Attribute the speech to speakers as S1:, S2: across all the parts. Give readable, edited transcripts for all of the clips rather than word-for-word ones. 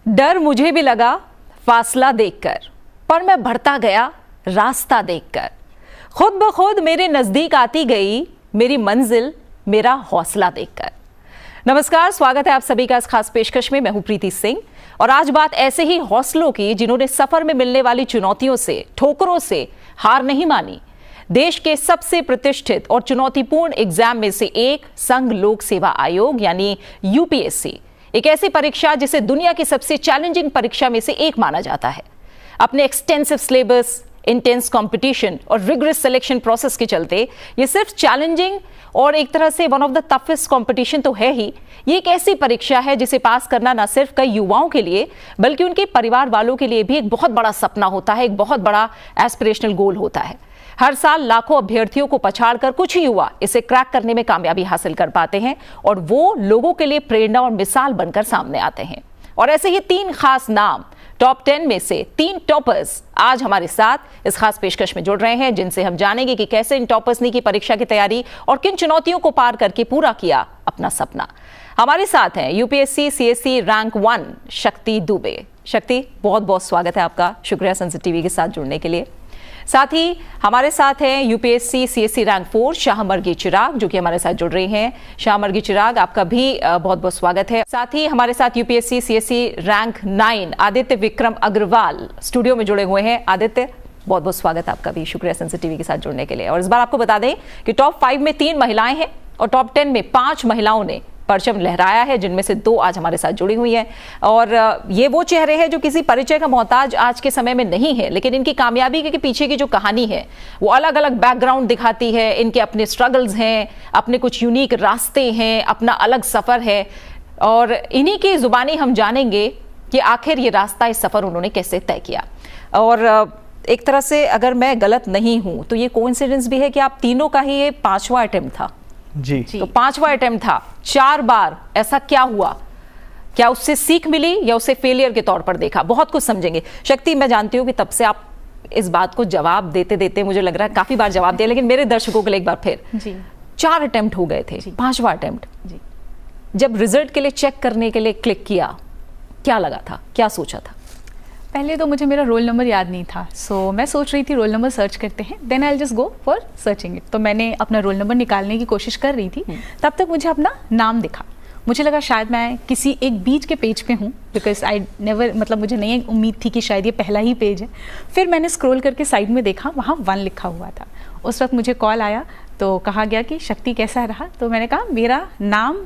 S1: डर मुझे भी लगा फासला देखकर, पर मैं बढ़ता गया रास्ता देखकर। खुद ब खुद मेरे नजदीक आती गई मेरी मंजिल मेरा हौसला देखकर। नमस्कार, स्वागत है आप सभी का इस खास पेशकश में। मैं हूं प्रीति सिंह और आज बात ऐसे ही हौसलों की जिन्होंने सफर में मिलने वाली चुनौतियों से, ठोकरों से हार नहीं मानी। देश के सबसे प्रतिष्ठित और चुनौतीपूर्ण एग्जाम में से एक संघ लोक सेवा आयोग यानी यूपीएससी, एक ऐसी परीक्षा जिसे दुनिया की सबसे चैलेंजिंग परीक्षा में से एक माना जाता है। अपने एक्सटेंसिव सिलेबस, इंटेंस कंपटीशन और रिगरस सिलेक्शन प्रोसेस के चलते ये सिर्फ चैलेंजिंग और एक तरह से one of the toughest competition तो है ही, ये एक ऐसी परीक्षा है जिसे पास करना न सिर्फ कई युवाओं के लिए बल्कि उनके परिवार वालों के लिए भी एक बहुत बड़ा सपना होता है, एक बहुत बड़ा एस्पिरेशनल गोल होता है। हर साल लाखों अभ्यर्थियों को पछाड़कर कुछ ही युवा इसे क्रैक करने में कामयाबी हासिल कर पाते हैं और वो लोगों के लिए प्रेरणा और मिसाल बनकर सामने आते हैं। और ऐसे ही तीन खास नाम, टॉप 10 में से 3 टॉपर्स आज हमारे साथ इस खास पेशकश में जुड़ रहे हैं, जिनसे हम जानेंगे कि कैसे इन टॉपर्स ने की परीक्षा की तैयारी और किन चुनौतियों को पार करके पूरा किया अपना सपना। हमारे साथ हैं यूपीएससी सीएससी रैंक 1 शक्ति दुबे। शक्ति, बहुत बहुत स्वागत है आपका, शुक्रिया सनसद टीवी के साथ जुड़ने के लिए। साथ ही हमारे साथ हैं यूपीएससी सीएससी रैंक 4 शाहमर्गी चिराग, जो कि हमारे साथ जुड़ रही हैं। शाहमर्गी चिराग, आपका भी बहुत बहुत स्वागत है। साथ ही हमारे साथ UPSC CSC rank 9 Aditya Vikram Agarwal studio में जुड़े हुए हैं। आदित्य, बहुत बहुत स्वागत आपका भी, शुक्रिया सनसद टीवी के साथ जुड़ने के लिए। और इस बार आपको बता दें कि टॉप 5 में 3 महिलाएं हैं और टॉप 10 में 5 महिलाओं ने परचम लहराया है, जिनमें से 2 आज हमारे साथ जुड़ी हुई हैं। और ये वो चेहरे हैं जो किसी परिचय का मोहताज आज के समय में नहीं है, लेकिन इनकी कामयाबी के पीछे की जो कहानी है वो अलग अलग बैकग्राउंड दिखाती है। इनके अपने स्ट्रगल्स हैं, अपने कुछ यूनिक रास्ते हैं, अपना अलग सफ़र है और इन्हीं की जुबानी हम जानेंगे कि आखिर ये रास्ता, इस सफ़र उन्होंने कैसे तय किया। और एक तरह से अगर मैं गलत नहीं हूँ तो ये कोइंसिडेंस भी है कि आप तीनों का ही ये 5वां अटेम्प्ट था।
S2: जी।
S1: तो 5वां अटेम्प्ट था, 4 बार। ऐसा क्या हुआ? क्या उससे सीख मिली या उसे फेलियर के तौर पर देखा? बहुत कुछ समझेंगे। शक्ति, मैं जानती हूँ कि तब से आप इस बात को जवाब देते देते मुझे लग रहा है काफी बार जवाब दिया, लेकिन मेरे दर्शकों के लिए एक बार फिर
S2: जी।
S1: 4 अटेम्प्ट हो गए थे, 5वां अटेम्प्ट।
S2: जी।
S1: जब रिजल्ट के लिए चेक करने के लिए क्लिक किया, क्या लगा था, क्या सोचा था?
S2: पहले तो मुझे मेरा रोल नंबर याद नहीं था, सो मैं सोच रही थी रोल नंबर सर्च करते हैं, then I will just go for searching it. तो मैंने अपना रोल नंबर निकालने की कोशिश कर रही थी, तब तक मुझे अपना नाम दिखा। मुझे लगा शायद मैं किसी एक बीच के पेज पे हूँ, बिकॉज आई नेवर, मतलब मुझे नहीं उम्मीद थी कि शायद ये पहला ही पेज है। फिर मैंने स्क्रॉल करके साइड में देखा, वहाँ 1 लिखा हुआ था। उस वक्त मुझे कॉल आया तो कहा गया कि शक्ति कैसा रहा, तो मैंने कहा मेरा नाम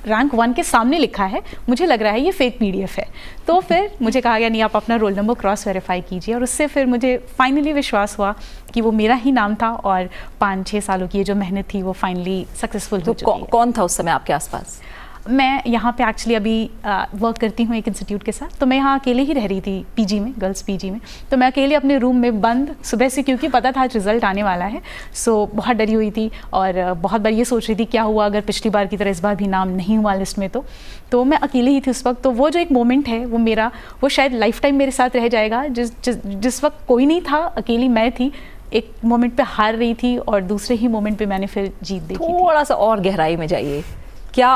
S2: रैंक 1 के सामने लिखा है, मुझे लग रहा है ये फेक पीडीएफ है। तो फिर मुझे कहा गया नहीं, आप अपना रोल नंबर क्रॉस वेरीफाई कीजिए और उससे फिर मुझे फाइनली विश्वास हुआ कि वो मेरा ही नाम था और 5-6 सालों की ये जो मेहनत थी वो फाइनली सक्सेसफुल हो चुकी है।
S1: कौन था उस समय आपके आसपास?
S2: मैं यहाँ पे एक्चुअली अभी वर्क करती हूँ एक इंस्टीट्यूट के साथ, तो मैं यहाँ अकेले ही रह रही थी पीजी में, गर्ल्स पीजी में। तो मैं अकेले अपने रूम में बंद सुबह से, क्योंकि पता था आज रिजल्ट आने वाला है, सो बहुत डरी हुई थी और बहुत बार ये सोच रही थी क्या हुआ अगर पिछली बार की तरह इस बार भी नाम नहीं हुआ लिस्ट में। तो मैं अकेले ही थी उस वक्त। तो वो जो एक मोमेंट है वो मेरा, वो शायद लाइफ टाइम मेरे साथ रह जाएगा। जिस वक्त कोई नहीं था, अकेली मैं थी, एक मोमेंट पे हार रही थी और दूसरे ही मोमेंट पे मैंने फिर जीत देखी।
S1: थोड़ा सा और गहराई में जाइए। क्या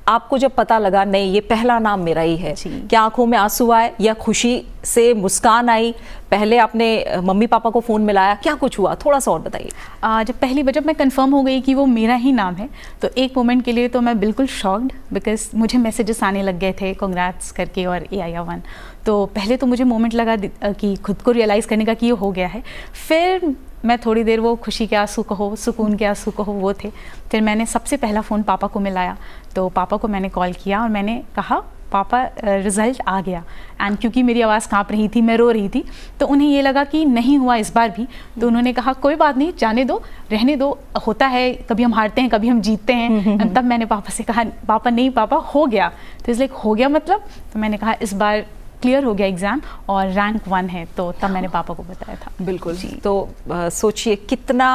S1: आपको जब पता लगा नहीं ये पहला नाम मेरा ही है, क्या आंखों में आंसू आए या खुशी से मुस्कान आई? पहले आपने मम्मी पापा को फ़ोन मिलाया, क्या कुछ हुआ? थोड़ा सा और बताइए।
S2: जब मैं कंफर्म हो गई कि वो मेरा ही नाम है, तो एक मोमेंट के लिए तो मैं बिल्कुल शॉक्ड, बिकॉज मुझे मैसेजेस आने लग गए थे कांग्रेट्स करके और AIR1। तो पहले तो मुझे मोमेंट लगा कि खुद को रियलाइज़ करने का कि ये हो गया है। फिर मैं थोड़ी देर वो खुशी के आंसू कहो, सुकून के आंसू कहो, वो थे। फिर मैंने सबसे पहला फ़ोन पापा को मिलाया, तो पापा को मैंने कॉल किया और मैंने कहा पापा रिज़ल्ट आ गया। एंड क्योंकि मेरी आवाज़ कांप रही थी, मैं रो रही थी, तो उन्हें ये लगा कि नहीं हुआ इस बार भी। तो उन्होंने कहा कोई बात नहीं, जाने दो, रहने दो, होता है, कभी हम हारते हैं, कभी हम जीतते हैं। तब मैंने पापा से कहा पापा नहीं पापा हो गया। तो इस लाइक हो गया मतलब? तो मैंने कहा इस बार क्लियर हो गया एग्ज़ाम और रैंक 1 है। तो तब मैंने पापा को बताया था।
S1: बिल्कुल जी। तो सोचिए कितना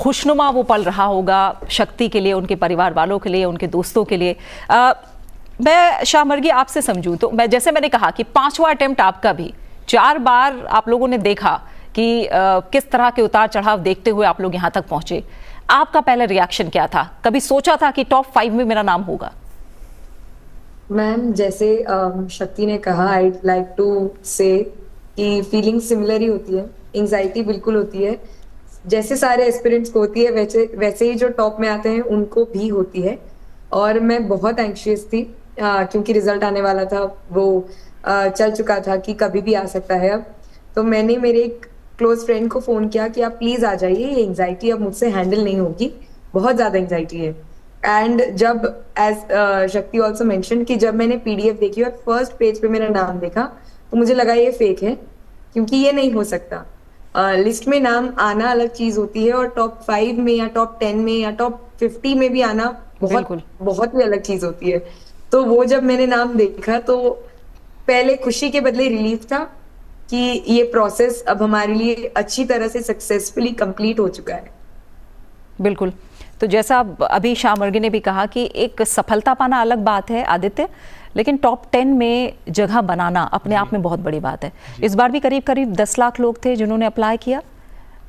S1: खुशनुमा वो पल रहा होगा शक्ति के लिए, उनके परिवार वालों के लिए, उनके दोस्तों के लिए। मैं शाहमर्गी आपसे समझूं तो मैंने कहा कि 5वां अटेम्प्ट आपका भी, 4 बार आप लोगों ने देखा कि किस तरह के उतार चढ़ाव देखते हुए आप लोग यहाँ तक पहुंचे। आपका पहला रिएक्शन क्या था? कभी सोचा था कि टॉप 5 में मेरा नाम होगा?
S3: मैम जैसे शक्ति ने कहा, आई लाइक टू से कि फीलिंग सिमिलर ही होती है, एंजाइटी बिल्कुल होती है, जैसे सारे एस्पिरेंट्स को होती है वैसे वैसे ही जो टॉप में आते हैं उनको भी होती है। और मैं बहुत एंग्शियस थी क्योंकि रिजल्ट आने वाला था, वो चल चुका था कि कभी भी आ सकता है अब। तो मैंने मेरे एक क्लोज फ्रेंड को फोन किया कि आप प्लीज आ जाइए, ये एंजाइटी अब मुझसे हैंडल नहीं होगी, बहुत ज्यादा एंजाइटी है। एंड जब एज शक्ति ऑल्सो मेंशन कि जब मैंने पीडीएफ देखी और फर्स्ट पेज पे मेरा नाम देखा तो मुझे लगा ये फेक है, क्योंकि ये नहीं हो सकता। लिस्ट में नाम आना अलग चीज होती है और टॉप 5 में या टॉप 10 में या टॉप 50 में भी आना बहुत बहुत ही अलग चीज होती है। तो वो जब मैंने नाम देखा तो पहले खुशी के बदले रिलीफ था कि ये प्रोसेस अब हमारे लिए अच्छी तरह से सक्सेसफुली कंप्लीट हो चुका है।
S1: बिल्कुल। तो जैसा अभी शामर्गी ने भी कहा कि एक सफलता पाना अलग बात है आदित्य, लेकिन टॉप 10 में जगह बनाना अपने आप में बहुत बड़ी बात है। इस बार भी करीब करीब 10 लाख लोग थे जिन्होंने अप्लाई किया,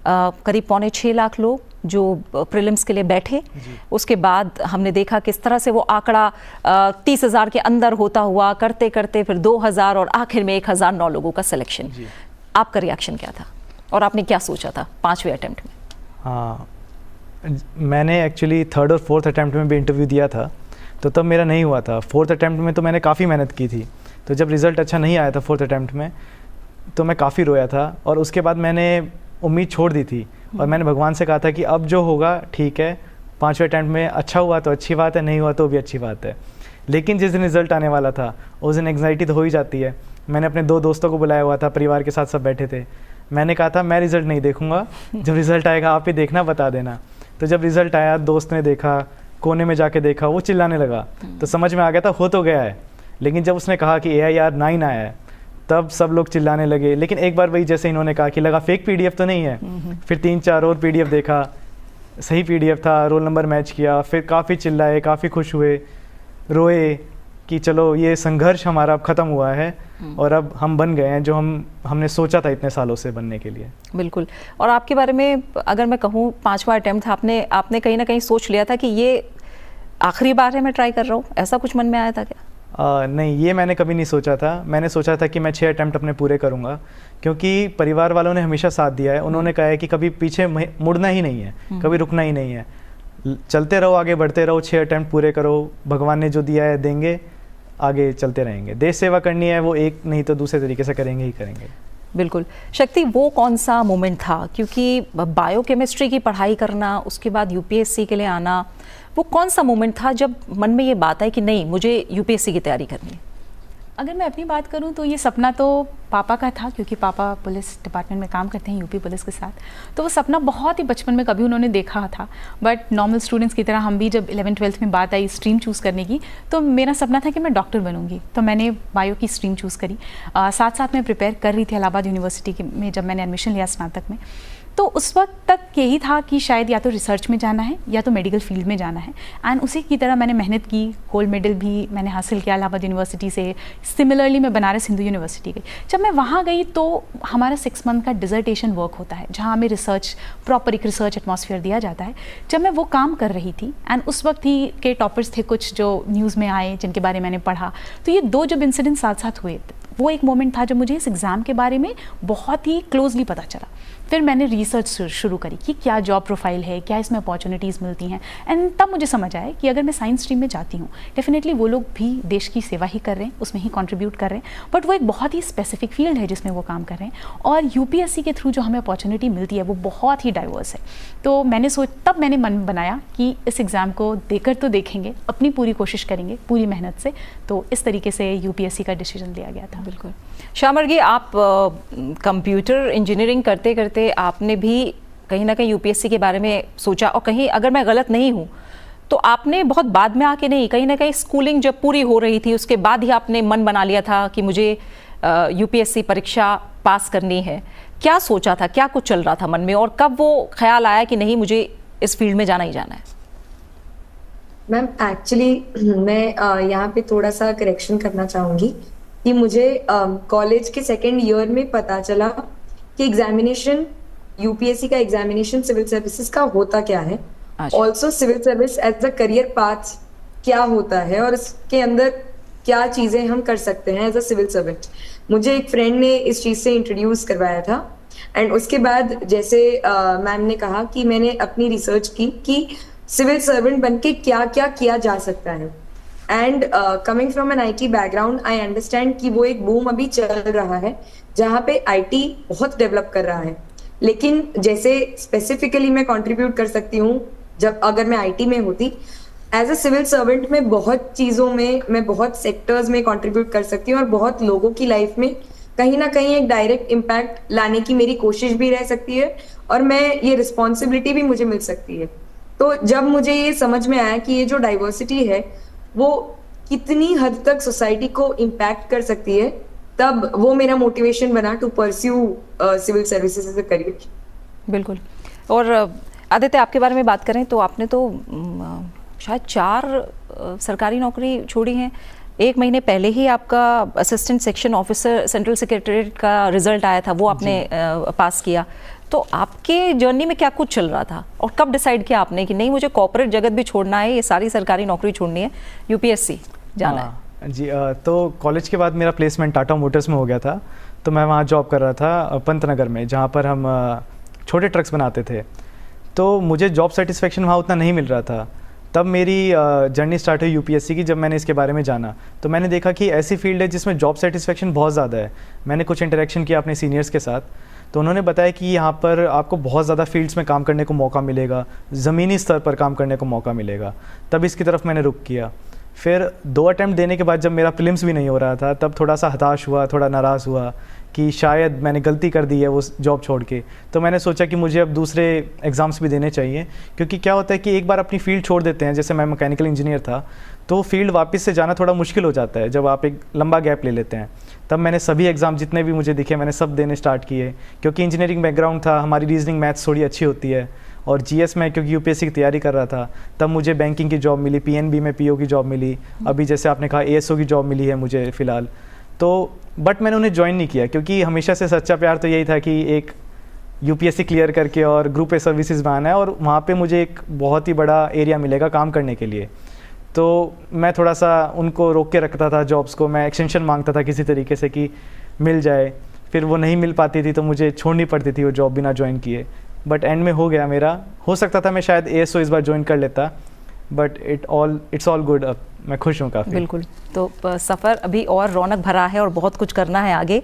S1: करीब 5.25 लाख लोग जो प्रीलिम्स के लिए बैठे। उसके बाद हमने देखा किस तरह से वो आंकड़ा 30,000 के अंदर होता हुआ करते करते फिर 2,000 और आखिर में 1,009 लोगों का सिलेक्शन। आपका रिएक्शन क्या था और आपने क्या सोचा था 5वें अटेम्प्ट में?
S4: हाँ, मैंने एक्चुअली 3rd और 4th अटेम्प्ट में भी इंटरव्यू दिया था, तो तब मेरा नहीं हुआ था। 4th अटेम्प्ट में तो मैंने काफ़ी मेहनत की थी, तो जब रिज़ल्ट अच्छा नहीं आया था 4th अटेम्प्ट में तो मैं काफ़ी रोया था और उसके बाद मैंने उम्मीद छोड़ दी थी और मैंने भगवान से कहा था कि अब जो होगा ठीक है, 5वें अटेम्प्ट में अच्छा हुआ तो अच्छी बात है, नहीं हुआ तो भी अच्छी बात है। लेकिन जिस दिन रिज़ल्ट आने वाला था उस दिन एंग्जाइटी तो हो ही जाती है। मैंने अपने 2 दोस्तों को बुलाया हुआ था, परिवार के साथ सब बैठे थे। मैंने कहा था मैं रिज़ल्ट नहीं देखूंगा, जब रिज़ल्ट आएगा आप ही देखना, बता देना। तो जब रिज़ल्ट आया, दोस्त ने देखा, कोने में जाके देखा, वो चिल्लाने लगा, तो समझ में आ गया था हो तो गया है। लेकिन जब उसने कहा कि AIR 9 आया है तब सब लोग चिल्लाने लगे। लेकिन एक बार वही जैसे इन्होंने कहा कि लगा फेक PDF तो नहीं है, फिर 3-4 और PDF देखा, सही PDF था, रोल नंबर मैच किया, फिर काफ़ी चिल्लाए, काफ़ी खुश हुए, रोए कि चलो ये संघर्ष हमारा अब ख़त्म हुआ है और अब हम बन गए हैं जो हमने सोचा था इतने सालों से बनने के लिए।
S1: बिल्कुल। और आपके बारे में अगर मैं कहूँ 5वां अटेम्प्ट था, आपने कहीं ना कहीं सोच लिया था कि ये आखिरी बार है मैं ट्राई कर रहा हूँ, ऐसा कुछ मन में आया था क्या?
S4: नहीं, ये मैंने कभी नहीं सोचा था। मैंने सोचा था कि मैं 6 अटेम्प्ट अपने पूरे करूँगा, क्योंकि परिवार वालों ने हमेशा साथ दिया है। उन्होंने कहा है कि कभी पीछे मुड़ना ही नहीं है, कभी रुकना ही नहीं है, चलते रहो, आगे बढ़ते रहो, 6 अटेम्प्ट पूरे करो, भगवान ने जो दिया है देंगे, आगे चलते रहेंगे। देश सेवा करनी है, वो एक नहीं तो दूसरे तरीके से करेंगे ही करेंगे।
S1: बिल्कुल। शक्ति, वो कौन सा मोमेंट था, क्योंकि बायोकेमिस्ट्री की पढ़ाई करना, उसके बाद UPSC के लिए आना, वो कौन सा मोमेंट था जब मन में ये बात आई कि नहीं मुझे UPSC की तैयारी करनी है?
S2: अगर मैं अपनी बात करूं तो ये सपना तो पापा का था, क्योंकि पापा पुलिस डिपार्टमेंट में काम करते हैं यूपी पुलिस के साथ। तो वो सपना बहुत ही बचपन में कभी उन्होंने देखा था, बट नॉर्मल स्टूडेंट्स की तरह हम भी जब 11th-12th में बात आई स्ट्रीम चूज़ करने की, तो मेरा सपना था कि मैं डॉक्टर बनूंगी। तो मैंने बायो की स्ट्रीम चूज़ करी। साथ साथ मैं प्रिपेयर कर रही थी इलाहाबाद यूनिवर्सिटी में जब मैंने एडमिशन लिया स्नातक में। तो उस वक्त तक यही था कि शायद या तो रिसर्च में जाना है या तो मेडिकल फील्ड में जाना है। एंड उसी की तरह मैंने मेहनत की, गोल्ड मेडल भी मैंने हासिल किया इलाहाबाद यूनिवर्सिटी से। सिमिलरली मैं बनारस हिंदू यूनिवर्सिटी गई। जब मैं वहाँ गई तो हमारा 6 मंथ का डिजर्टेशन वर्क होता है, जहाँ हमें रिसर्च, प्रॉपर एक रिसर्च एटमॉस्फेयर दिया जाता है। जब मैं वो काम कर रही थी एंड उस वक्त ही के टॉपर्स थे कुछ जो न्यूज़ में आए, जिनके बारे में मैंने पढ़ा, तो ये 2 जब इंसिडेंट साथ साथ हुए, वो एक मोमेंट था जब मुझे इस एग्ज़ाम के बारे में बहुत ही क्लोजली पता चला। फिर मैंने रिसर्च शुरू करी कि क्या जॉब प्रोफाइल है, क्या इसमें अपॉर्चुनिटीज़ मिलती हैं। एंड तब मुझे समझ आया कि अगर मैं साइंस स्ट्रीम में जाती हूँ, डेफिनेटली वो लोग भी देश की सेवा ही कर रहे हैं, उसमें ही कंट्रीब्यूट कर रहे हैं, बट वो एक बहुत ही स्पेसिफिक फील्ड है जिसमें वो काम कर रहे हैं। और UPSC के थ्रू जो हमें अपॉर्चुनिटी मिलती है वो बहुत ही डाइवर्स है। तो तब मैंने मन बनाया कि इस एग्ज़ाम को देकर तो देखेंगे, अपनी पूरी कोशिश करेंगे, पूरी मेहनत से। तो इस तरीके से UPSC का डिसीजन लिया गया था।
S1: बिल्कुल। शामर्गी, आप कंप्यूटर इंजीनियरिंग करते करते आपने भी कहीं ना कहीं UPSC के बारे में सोचा, और कहीं अगर मैं गलत नहीं हूँ तो आपने बहुत बाद में आके नहीं, कहीं ना कहीं स्कूलिंग जब पूरी हो रही थी उसके बाद ही आपने मन बना लिया था कि मुझे UPSC परीक्षा पास करनी है। क्या सोचा था, क्या कुछ चल रहा था मन में, और कब वो ख्याल आया कि नहीं मुझे इस फील्ड में जाना ही जाना है?
S3: मैम एक्चुअली मैं यहाँ पे थोड़ा सा करेक्शन करना चाहूँगी कि मुझे कॉलेज के 2nd ईयर में पता चला कि एग्जामिनेशन, UPSC का एग्जामिनेशन सिविल सर्विसेज का होता क्या है, also civil service as a career path क्या होता है, और इसके अंदर क्या चीज़ें हम कर सकते हैं एज अ सिविल सर्वेंट। मुझे एक फ्रेंड ने इस चीज़ से इंट्रोड्यूस करवाया था एंड उसके बाद जैसे मैम ने कहा कि मैंने अपनी रिसर्च की कि सिविल सर्वेंट बन के क्या क्या किया जा सकता है। And coming from an IT background I understand कि वो एक बूम अभी चल रहा है जहाँ पे IT बहुत डेवलप कर रहा है, लेकिन जैसे स्पेसिफिकली मैं कंट्रीब्यूट कर सकती हूँ जब अगर मैं IT में होती एज अ सिविल सर्वेंट में बहुत चीज़ों में मैं बहुत सेक्टर्स में कंट्रीब्यूट कर सकती हूँ और बहुत लोगों की लाइफ में कहीं ना कहीं एक डायरेक्ट इम्पैक्ट लाने की मेरी कोशिश भी रह सकती है और मैं ये रिस्पॉन्सिबिलिटी भी मुझे मिल सकती है। तो जब मुझे ये समझ में आया कि ये जो डाइवर्सिटी है वो कितनी हद तक सोसाइटी को इम्पैक्ट कर सकती है, तब वो मेरा मोटिवेशन बना to pursue civil services as a career.
S1: बिल्कुल। और आदित्य, आपके बारे में बात करें तो आपने तो शायद 4 सरकारी नौकरी छोड़ी हैं। 1 महीने पहले ही आपका assistant section officer central secretariat का रिजल्ट आया था, वो आपने पास किया। तो आपके जर्नी में क्या कुछ चल रहा था और कब डिसाइड किया आपने कि नहीं मुझे कॉर्पोरेट जगत भी छोड़ना है, ये सारी सरकारी नौकरी छोड़नी है, UPSC जाना है?
S4: जी, तो कॉलेज के बाद मेरा प्लेसमेंट टाटा मोटर्स में हो गया था। तो मैं वहाँ जॉब कर रहा था पंतनगर में, जहाँ पर हम छोटे ट्रक्स बनाते थे। तो मुझे जॉब सेटिस्फेक्शन वहाँ उतना नहीं मिल रहा था। तब मेरी जर्नी स्टार्ट हुई UPSC की। जब मैंने इसके बारे में जाना तो मैंने देखा कि ऐसी फील्ड है जिसमें जॉब सेटिस्फेक्शन बहुत ज़्यादा है। मैंने कुछ इंटरेक्शन किया अपने सीनियर्स के साथ, तो उन्होंने बताया कि यहाँ पर आपको बहुत ज़्यादा फील्ड्स में काम करने को मौका मिलेगा, ज़मीनी स्तर पर काम करने को मौका मिलेगा। तब इसकी तरफ मैंने रुख किया। फिर 2 अटैम्प्ट देने के बाद जब मेरा प्रीलिम्स भी नहीं हो रहा था, तब थोड़ा सा हताश हुआ, थोड़ा नाराज़ हुआ कि शायद मैंने गलती कर दी है वो जॉब छोड़ के। तो मैंने सोचा कि मुझे अब दूसरे एग्ज़ाम्स भी देने चाहिए, क्योंकि क्या होता है कि एक बार अपनी फील्ड छोड़ देते हैं, जैसे मैं मैकेनिकल इंजीनियर था, तो फील्ड वापस से जाना थोड़ा मुश्किल हो जाता है जब आप एक लंबा गैप ले लेते हैं। तब मैंने सभी एग्ज़ाम जितने भी मुझे दिखे मैंने सब देने स्टार्ट किए, क्योंकि इंजीनियरिंग बैकग्राउंड था, हमारी रीजनिंग मैथ्स थोड़ी अच्छी होती है। और GS में क्योंकि UPSC की तैयारी कर रहा था, तब मुझे बैंकिंग की जॉब मिली, PNB में PO की जॉब मिली, अभी जैसे आपने कहा ASO की जॉब मिली है मुझे फ़िलहाल। तो बट मैंने उन्हें ज्वाइन नहीं किया, क्योंकि हमेशा से सच्चा प्यार तो यही था कि एक UPSC क्लियर करके और ग्रुप A सर्विसेज में आना है और वहाँ पे मुझे एक बहुत ही बड़ा एरिया मिलेगा काम करने के लिए। तो मैं थोड़ा सा उनको रोक के रखता था जॉब्स को, मैं एक्सटेंशन मांगता था किसी तरीके से कि मिल जाए। फिर वो नहीं मिल पाती थी तो मुझे छोड़नी पड़ती थी वो जॉब बिना ज्वाइन किए। बट एंड में हो गया मेरा। हो सकता था मैं शायद ASO इस बार ज्वाइन कर लेता, बट इट्स ऑल गुड। अब मैं खुश हूँ काफ़ी।
S1: बिल्कुल। तो सफ़र अभी और रौनक भरा है और बहुत कुछ करना है आगे।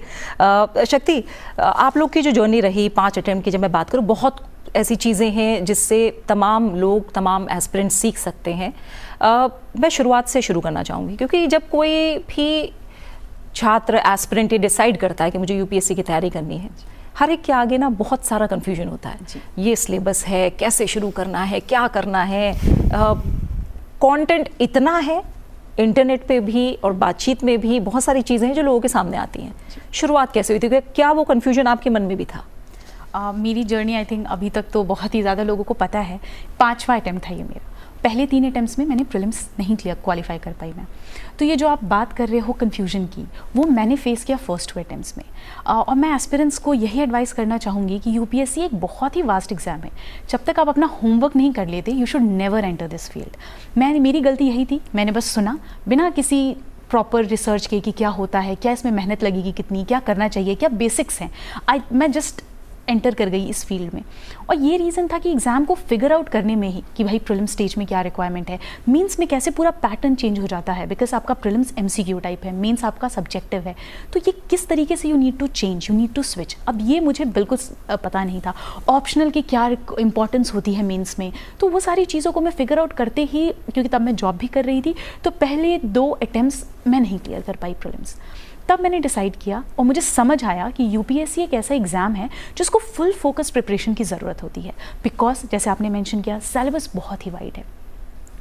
S1: शक्ति, आप लोग की जो जर्नी रही 5 अटेम्प्ट की, जब मैं बात करूँ, बहुत ऐसी चीज़ें हैं जिससे तमाम लोग, तमाम एस्पिरेंट्स सीख सकते हैं। मैं शुरुआत से शुरू करना चाहूँगी, क्योंकि जब कोई भी छात्र एस्पिरेंट ये डिसाइड करता है कि मुझे UPSC की तैयारी करनी है, हर एक के आगे ना बहुत सारा कन्फ्यूजन होता है। ये सिलेबस है, कैसे शुरू करना है, क्या करना है, कंटेंट इतना है इंटरनेट पे भी और बातचीत में भी, बहुत सारी चीज़ें हैं जो लोगों के सामने आती हैं। शुरुआत कैसे हुई थी? क्या वो कन्फ्यूजन आपके मन में भी था?
S2: मेरी जर्नी आई थिंक अभी तक तो बहुत ही ज़्यादा लोगों को पता है। 5वां अटैम्प्ट था ये मेरा। पहले 3 अटैम्प्ट्स में मैंने प्रीलिम्स नहीं क्वालिफाई कर पाई मैं। तो ये जो आप बात कर रहे हो कन्फ्यूजन की, वो मैंने फेस किया फर्स्ट 2 अटैम्प्ट्स में। और मैं एस्पिरेंट्स को यही एडवाइस करना चाहूँगी कि UPSC एक बहुत ही वास्ट एग्जाम है। जब तक आप अपना होमवर्क नहीं कर लेते, you should never enter this field. मेरी गलती यही थी, मैंने बस सुना बिना किसी प्रॉपर रिसर्च के कि क्या होता है, क्या इसमें मेहनत लगेगी कितनी, क्या करना चाहिए, क्या बेसिक्स हैं। मैं जस्ट एंटर कर गई इस फील्ड में। और ये रीज़न था कि एग्ज़ाम को फिगर आउट करने में ही कि भाई प्रीलिम्स स्टेज में क्या रिक्वायरमेंट है, मेंस में कैसे पूरा पैटर्न चेंज हो जाता है, बिकॉज आपका प्रीलिम्स MCQ टाइप है, मेंस आपका सब्जेक्टिव है। तो ये किस तरीके से you need to change, you need to switch. अब ये मुझे बिल्कुल पता नहीं था। ऑप्शनल की क्या इंपॉर्टेंस होती है मेंस में, तो वो सारी चीज़ों को मैं फिगर आउट करते ही, क्योंकि तब मैं जॉब भी कर रही थी, तो पहले 2 अटैम्प्ट्स मैं नहीं क्लियर कर पाई प्रीलिम्स। तब मैंने डिसाइड किया और मुझे समझ आया कि UPSC एक ऐसा एग्ज़ाम है जिसको फुल फोकस प्रिपरेशन की ज़रूरत होती है। बिकॉज जैसे आपने मेंशन किया, सिलेबस बहुत ही वाइड है,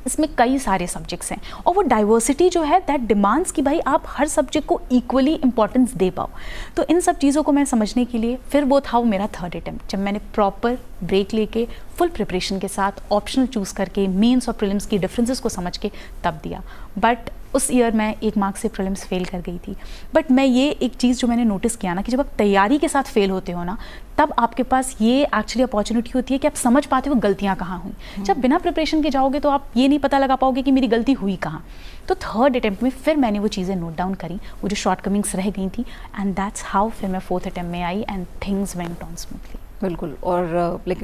S2: इसमें कई सारे सब्जेक्ट्स हैं और वो डाइवर्सिटी जो है दैट डिमांड्स कि भाई आप हर सब्जेक्ट को इक्वली इंपॉर्टेंस दे पाओ। तो इन सब चीज़ों को मैं समझने के लिए फिर वो था मेरा 3rd अटैम्प्ट, जब मैंने प्रॉपर ब्रेक लेके फुल प्रिपरेशन के साथ ऑप्शनल चूज़ करके मेंस और प्रीलिम्स की डिफरेंसेस को समझ के तब दिया। बट उस ईयर मैं 1 मार्क्स से प्रीलिम्स फेल कर गई थी। बट मैं ये एक चीज़ जो मैंने नोटिस किया ना कि जब आप तैयारी के साथ फेल होते हो ना, तब आपके पास ये एक्चुअली अपॉर्चुनिटी होती है कि आप समझ पाते हो गलतियाँ कहाँ हुई। जब बिना प्रिपरेशन के जाओगे तो आप ये नहीं पता लगा पाओगे कि मेरी गलती हुई कहाँ। तो थर्ड अटैम्प्ट में फिर मैंने वो चीज़ें नोट डाउन करी, वो जो शॉर्ट कमिंग्स रह गई थी, एंड दैट्स हाउ फिर मैं फोर्थ अटैम्प्ट में I and things went on smoothly.
S1: बिल्कुल।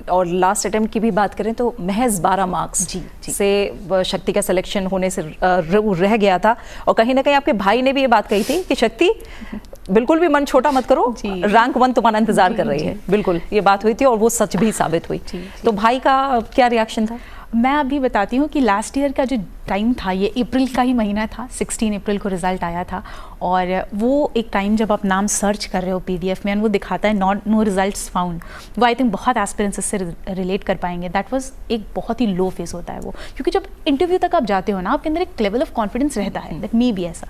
S1: और लास्ट अटेम्प्ट की भी बात करें तो महज 12 मार्क्स
S2: जी।
S1: से शक्ति का सिलेक्शन होने से रह गया था। और कहीं ना कहीं आपके भाई ने भी ये बात कही थी कि शक्ति बिल्कुल भी मन छोटा मत करो, रैंक 1 तुम्हारा इंतजार कर रही है। बिल्कुल ये बात हुई थी और वो सच भी साबित हुई। तो भाई का क्या रिएक्शन था?
S2: मैं अभी बताती हूँ कि लास्ट ईयर का जो टाइम था, ये अप्रैल का ही महीना था, 16 अप्रैल को रिज़ल्ट आया था। और वो एक टाइम जब आप नाम सर्च कर रहे हो PDF में, वो दिखाता है नो रिजल्ट्स फाउंड, वो आई थिंक बहुत एस्पिरेंट्स इससे रिलेट कर पाएंगे। दैट वाज एक बहुत ही लो फेज होता है वो, क्योंकि जब इंटरव्यू तक आप जाते हो ना, आपके अंदर एक लेवल ऑफ कॉन्फिडेंस रहता है दैट मी भी ऐसा,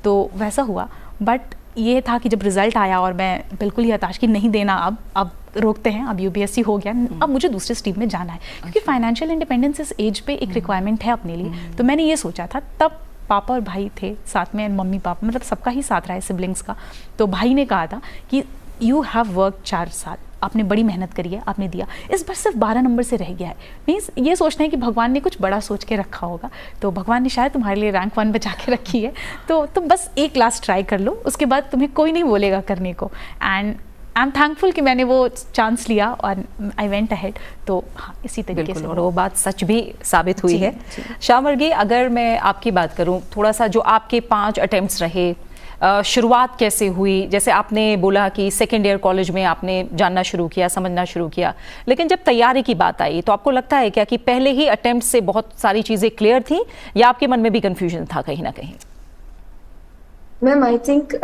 S2: तो वैसा हुआ। बट ये था कि जब रिज़ल्ट आया और मैं बिल्कुल ही हताश कि नहीं देना, अब रोकते हैं, अब UPSC हो गया, अब मुझे दूसरे स्ट्रीम में जाना है, क्योंकि फाइनेंशियल इंडिपेंडेंस इस एज पे एक रिक्वायरमेंट है अपने लिए। तो मैंने ये सोचा था, तब पापा और भाई थे साथ में, मम्मी पापा, मतलब सबका ही साथ रहा है सिबलिंग्स का। तो भाई ने कहा था कि यू हैव वर्क 4 साल, आपने बड़ी मेहनत करी है, आपने दिया, इस बार सिर्फ 12 नंबर से रह गया है। मीन्स ये सोचना है कि भगवान ने कुछ बड़ा सोच के रखा होगा, तो भगवान ने शायद तुम्हारे लिए रैंक 1 बचा के रखी है, तो तुम बस एक लास्ट ट्राई कर लो, उसके बाद तुम्हें कोई नहीं बोलेगा करने को। एंड आई एम थैंकफुल कि मैंने वो चांस लिया और आई वेंट अहेड। तो हाँ, इसी तरीके से,
S1: और वो बात सच भी साबित हुई है। शाहमर्गी, अगर मैं आपकी बात करूं थोड़ा सा, जो आपके 5 अटेम्प्ट्स रहे, शुरुआत कैसे हुई? जैसे आपने बोला कि सेकेंड ईयर कॉलेज में आपने जानना शुरू किया, समझना शुरू किया, लेकिन जब तैयारी की बात आई तो आपको लगता है क्या कि पहले ही अटेम्प्ट से बहुत सारी चीज़ें क्लियर थी, या आपके मन में भी कन्फ्यूजन था कहीं ना कहीं?
S3: मैम आई थिंक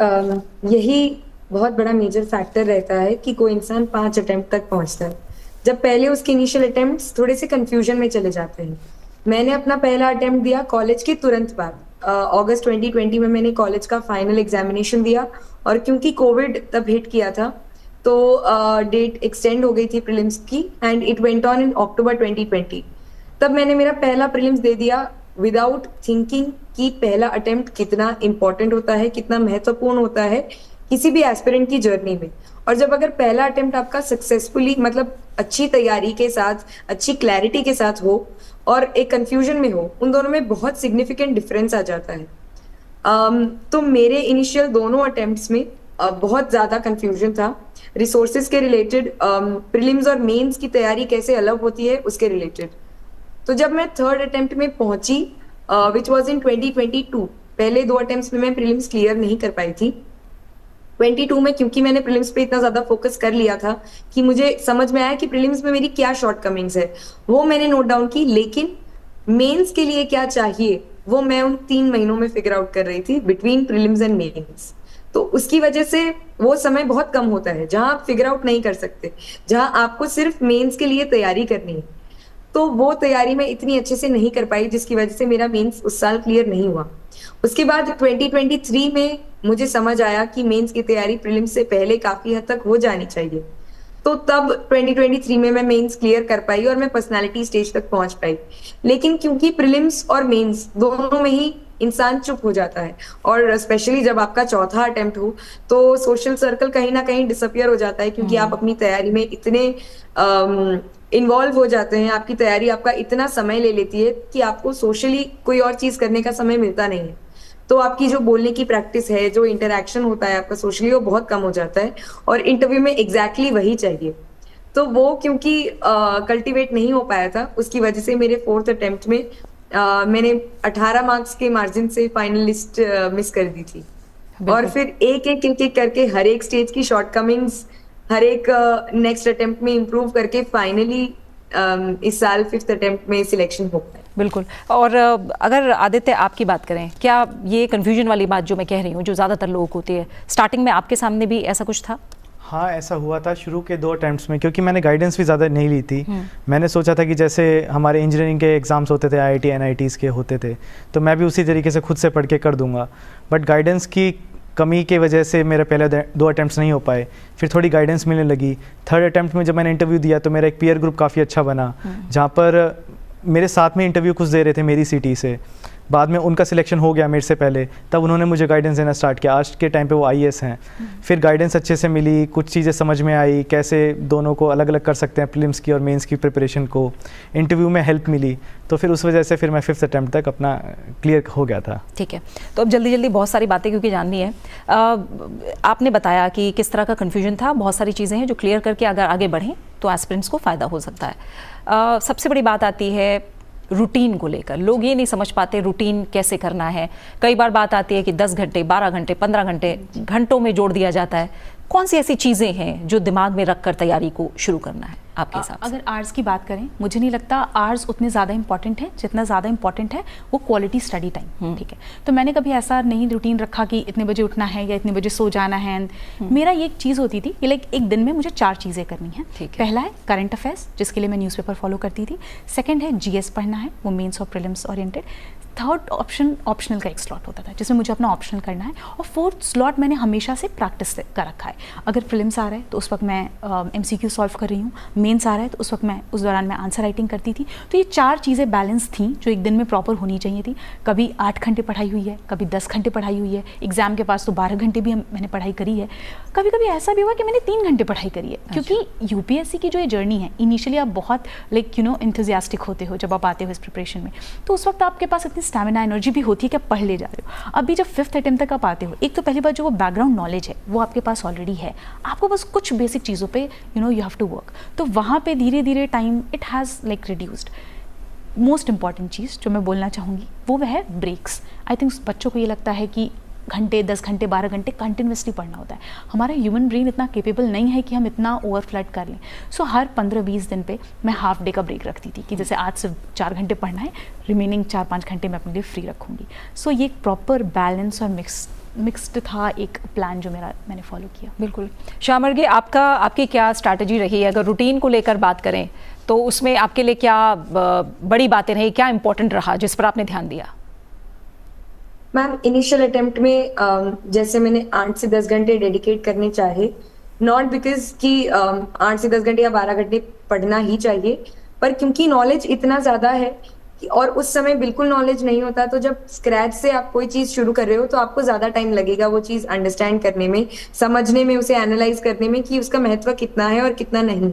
S3: यही बहुत बड़ा मेजर फैक्टर रहता है कि कोई इंसान 5 अटेम्प्ट तक पहुंचता है। जब पहले उसके इनिशियल अटेम्प्ट्स थोड़े से कंफ्यूजन में चले जाते हैं। मैंने अपना पहला अटेम्प्ट दिया कॉलेज के तुरंत बाद, अगस्त 2020 में मैंने कॉलेज का फाइनल एग्जामिनेशन दिया, और क्योंकि कोविड तब हिट किया था तो डेट एक्सटेंड हो गई थी प्रीलिम्स की, and it went on in October 2020। तब मैंने मेरा पहला प्रीलिम्स दे दिया विदाउट थिंकिंग कि पहला अटेम्प्ट कितना इंपॉर्टेंट होता है, कितना महत्वपूर्ण होता है किसी भी एस्पिरेंट की जर्नी में। और जब अगर पहला अटेम्प्ट आपका सक्सेसफुली, मतलब अच्छी तैयारी के साथ, अच्छी क्लैरिटी के साथ हो और एक कंफ्यूजन में हो, उन दोनों में बहुत सिग्निफिकेंट डिफरेंस आ जाता है। तो मेरे इनिशियल दोनों अटेम्प्ट्स में बहुत ज्यादा कंफ्यूजन था, रिसोर्सेज के रिलेटेड, प्रीलिम्स और मेंस की तैयारी कैसे अलग होती है उसके रिलेटेड। तो जब मैं थर्ड अटेम्प्ट में पहुंची, विच वाज इन 2022, पहले 2 अटेम्प्ट्स में मैं प्रीलिम्स क्लियर नहीं कर पाई थी। 22 में क्योंकि मैंने प्रीलिम्स पे इतना ज्यादा फोकस कर लिया था कि मुझे समझ में आया कि प्रीलिम्स में मेरी क्या शॉर्टकमिंग्स है, वो मैंने नोट डाउन की, लेकिन मेंस के लिए क्या चाहिए वो मैं उन 3 महीनों में फिगर आउट कर रही थी, बिटवीन प्रीलिम्स एंड मेंस। तो उसकी वजह से वो समय बहुत कम होता है जहां आप फिगर आउट नहीं कर सकते, जहां आपको सिर्फ मेंस के लिए तैयारी करनी है। तो वो तैयारी मैं इतनी अच्छे से नहीं कर पाई, जिसकी वजह से मेरा मेंस उस साल क्लियर नहीं हुआ। उसके बाद 2023 में मुझे समझ आया कि मेंस की तैयारी प्रीलिम्स से पहले काफी हद तक हो जानी चाहिए। तो तब 2023 में मैं मेंस क्लियर कर पाई और मैं पर्सनालिटी स्टेज तक पहुंच पाई। लेकिन क्योंकि प्रीलिम्स और मेंस दोनों में ही इंसान चुप हो जाता है, और स्पेशली जब आपका चौथा अटेम्प्ट हो तो सोशल सर्कल कहीं ना कहीं डिसअपियर हो जाता है, क्योंकि आप अपनी तैयारी में इतने इन्वॉल्व हो जाते हैं, आपकी तैयारी आपका इतना समय ले लेती है कि आपको सोशली कोई और चीज करने का समय मिलता नहीं है। तो आपकी जो बोलने की प्रैक्टिस है, जो इंटरेक्शन होता है आपका सोशली, वो बहुत कम हो जाता है, और इंटरव्यू में एग्जैक्टली वही चाहिए। तो वो क्योंकि कल्टिवेट नहीं हो पाया था, उसकी वजह से मेरे 4th अटेम्प्ट में मैंने 18 मार्क्स के मार्जिन से फाइनल लिस्ट मिस कर दी थी। और फिर एक एक करके हर एक स्टेज की शॉर्टकमिंग्स, हर एक नेक्स्ट अटेम्प्ट में इम्प्रूव करके फाइनली इस साल 5th अटेम्प्ट में सिलेक्शन हो पाया।
S1: बिल्कुल। और अगर आदित्य आपकी बात करें, क्या ये कन्फ्यूजन वाली बात जो मैं कह रही हूँ, जो ज़्यादातर लोगों को होती है, स्टार्टिंग में आपके सामने भी ऐसा कुछ था?
S4: हाँ, ऐसा हुआ था शुरू के 2 अटेम्प्ट्स में, क्योंकि मैंने गाइडेंस भी ज़्यादा नहीं ली थी। मैंने सोचा था कि जैसे हमारे इंजीनियरिंग के एग्ज़ाम्स होते थे, IIT NITs के होते थे, तो मैं भी उसी तरीके से खुद से पढ़ के कर दूंगा। बट गाइडेंस की कमी की वजह से मेरे पहले 2 अटेम्प्ट्स नहीं हो पाए, फिर थोड़ी गाइडेंस मिलने लगी। थर्ड अटेम्प्ट में जब मैंने इंटरव्यू दिया तो मेरा एक पीयर ग्रुप काफ़ी अच्छा बना, जहाँ पर मेरे साथ में इंटरव्यू कुछ दे रहे थे मेरी सिटी से। बाद में उनका सिलेक्शन हो गया मेरे से पहले, तब उन्होंने मुझे गाइडेंस देना स्टार्ट किया। आज के टाइम पे वो IAS हैं। फिर गाइडेंस अच्छे से मिली, कुछ चीज़ें समझ में आई, कैसे दोनों को अलग अलग कर सकते हैं, प्रीलिम्स की और मेंस की प्रिपरेशन को। इंटरव्यू में हेल्प मिली, तो फिर उस वजह से फिर मैं 5th अटैम्प्ट तक अपना क्लियर हो गया था।
S1: ठीक है, तो अब जल्दी जल्दी बहुत सारी बातें क्योंकि जाननी है। आपने बताया कि किस तरह का कन्फ्यूजन था, बहुत सारी चीज़ें हैं जो क्लियर करके अगर आगे बढ़ें तो एस्पिरेंट्स को फ़ायदा हो सकता है। सबसे बड़ी बात आती है रूटीन को लेकर। लोग ये नहीं समझ पाते रूटीन कैसे करना है। कई बार बात आती है कि 10 घंटे, 12 घंटे, 15 घंटे, घंटों में जोड़ दिया जाता है। कौन सी ऐसी चीज़ें हैं जो दिमाग में रखकर तैयारी को शुरू करना है आपके हिसाब से?
S2: अगर आर्ट्स की बात करें, मुझे नहीं लगता आर्ट्स उतने ज़्यादा इंपॉर्टेंट है जितना ज़्यादा इंपॉर्टेंट है वो क्वालिटी स्टडी टाइम। ठीक है, तो मैंने कभी ऐसा नहीं रूटीन रखा कि इतने बजे उठना है या इतने बजे सो जाना है। मेरा ये एक चीज़ होती थी कि लाइक एक दिन में मुझे 4 चीज़ें करनी है। पहला है करंट अफेयर्स, जिसके लिए मैं न्यूज़पेपर फॉलो करती थी। सेकेंड है GS पढ़ना है, वो मेंस और prelims oriented. Third option optional का एक स्लॉट होता था जिसमें मुझे अपना ऑप्शनल करना है। और फोर्थ स्लॉट मैंने हमेशा से प्रैक्टिस कर रखा है। अगर प्रीलिम्स आ रहा है तो उस वक्त मैं MCQ सॉल्व कर रही हूँ, मेंस आ रहा है तो उस वक्त मैं उस दौरान मैं आंसर राइटिंग करती थी। तो ये 4 चीज़ें बैलेंस थी जो एक दिन में प्रॉपर होनी चाहिए थी। कभी 8 घंटे पढ़ाई हुई है, कभी 10 घंटे पढ़ाई हुई है, एग्जाम के पास तो 12 घंटे भी मैंने पढ़ाई करी है। कभी कभी ऐसा भी हुआ कि मैंने 3 घंटे पढ़ाई करी है। क्योंकि UPSC की जो ये जर्नी है, इनिशियली आप बहुत एंथुजियास्टिक होते हो जब आप आते हो इस प्रिपरेशन में, तो उस वक्त आपके पास इतनी स्टैमिना एनर्जी भी होती है कि आप पढ़ ले जा रहे हो। अभी जब 5th अटेम्प्ट तक आप आते हो, एक तो पहली बार जो वो बैकग्राउंड नॉलेज है वो आपके पास ऑलरेडी है, आपको बस कुछ बेसिक चीज़ों पे यू हैव टू वर्क। तो वहाँ पे धीरे धीरे time it has like reduced. Most important चीज़ जो मैं बोलना चाहूँगी वो है ब्रेक्स। आई थिंक बच्चों को ये लगता है कि घंटे, 10 घंटे, 12 घंटे कंटिन्यूसली पढ़ना होता है। हमारा ह्यूमन ब्रेन इतना केपेबल नहीं है कि हम इतना ओवरफ्लड कर लें। सो हर 15-20 दिन पे मैं हाफ डे का ब्रेक रखती थी कि जैसे आज सिर्फ 4 घंटे पढ़ना है, रिमेनिंग 4-5 घंटे मैं अपने लिए फ्री रखूँगी। सो ये एक प्रॉपर बैलेंस और मिक्स्ड था एक प्लान जो मैंने फॉलो किया।
S1: बिल्कुल। श्यामर्गे, आपकी क्या स्ट्रैटेजी रही है? अगर रूटीन को लेकर बात करें तो उसमें आपके लिए क्या बड़ी बातें रही, क्या इंपॉर्टेंट रहा जिस पर आपने ध्यान दिया?
S3: मैम, इनिशियल अटेम्प्ट में जैसे मैंने 8 से 10 घंटे डेडिकेट करने चाहे, नॉट बिकॉज कि 8 से 10 घंटे या 12 घंटे पढ़ना ही चाहिए, पर क्योंकि नॉलेज इतना ज़्यादा है और उस समय बिल्कुल नॉलेज नहीं होता, तो जब स्क्रैच से आप कोई चीज़ शुरू कर रहे हो तो आपको ज़्यादा टाइम लगेगा वो चीज़ अंडरस्टैंड करने में, समझने में, उसे एनालाइज करने में कि उसका महत्व कितना है और कितना नहीं।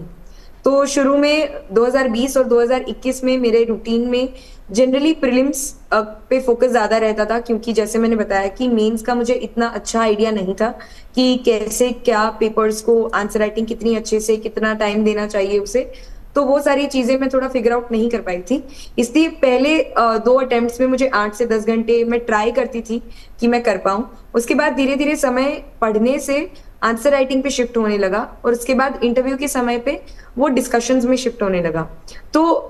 S3: तो शुरू में 2020 और 2021 में मेरे रूटीन में जनरली प्रीलिम्स पे फोकस ज़्यादा रहता था, क्योंकि जैसे मैंने बताया कि मेंस का मुझे इतना अच्छा आइडिया नहीं था कि कैसे क्या पेपर्स को आंसर राइटिंग कितनी अच्छे से, कितना टाइम देना चाहिए उसे, तो वो सारी चीज़ें मैं थोड़ा फिगर आउट नहीं कर पाई थी। इसलिए पहले 2 अटेम्प्ट्स में मुझे 8 से 10 घंटे मैं ट्राई करती थी कि मैं कर पाऊँ। उसके बाद धीरे धीरे समय पढ़ने से आंसर राइटिंग पे शिफ्ट होने लगा और उसके बाद इंटरव्यू के समय पे वो डिस्कशंस में शिफ्ट होने लगा। तो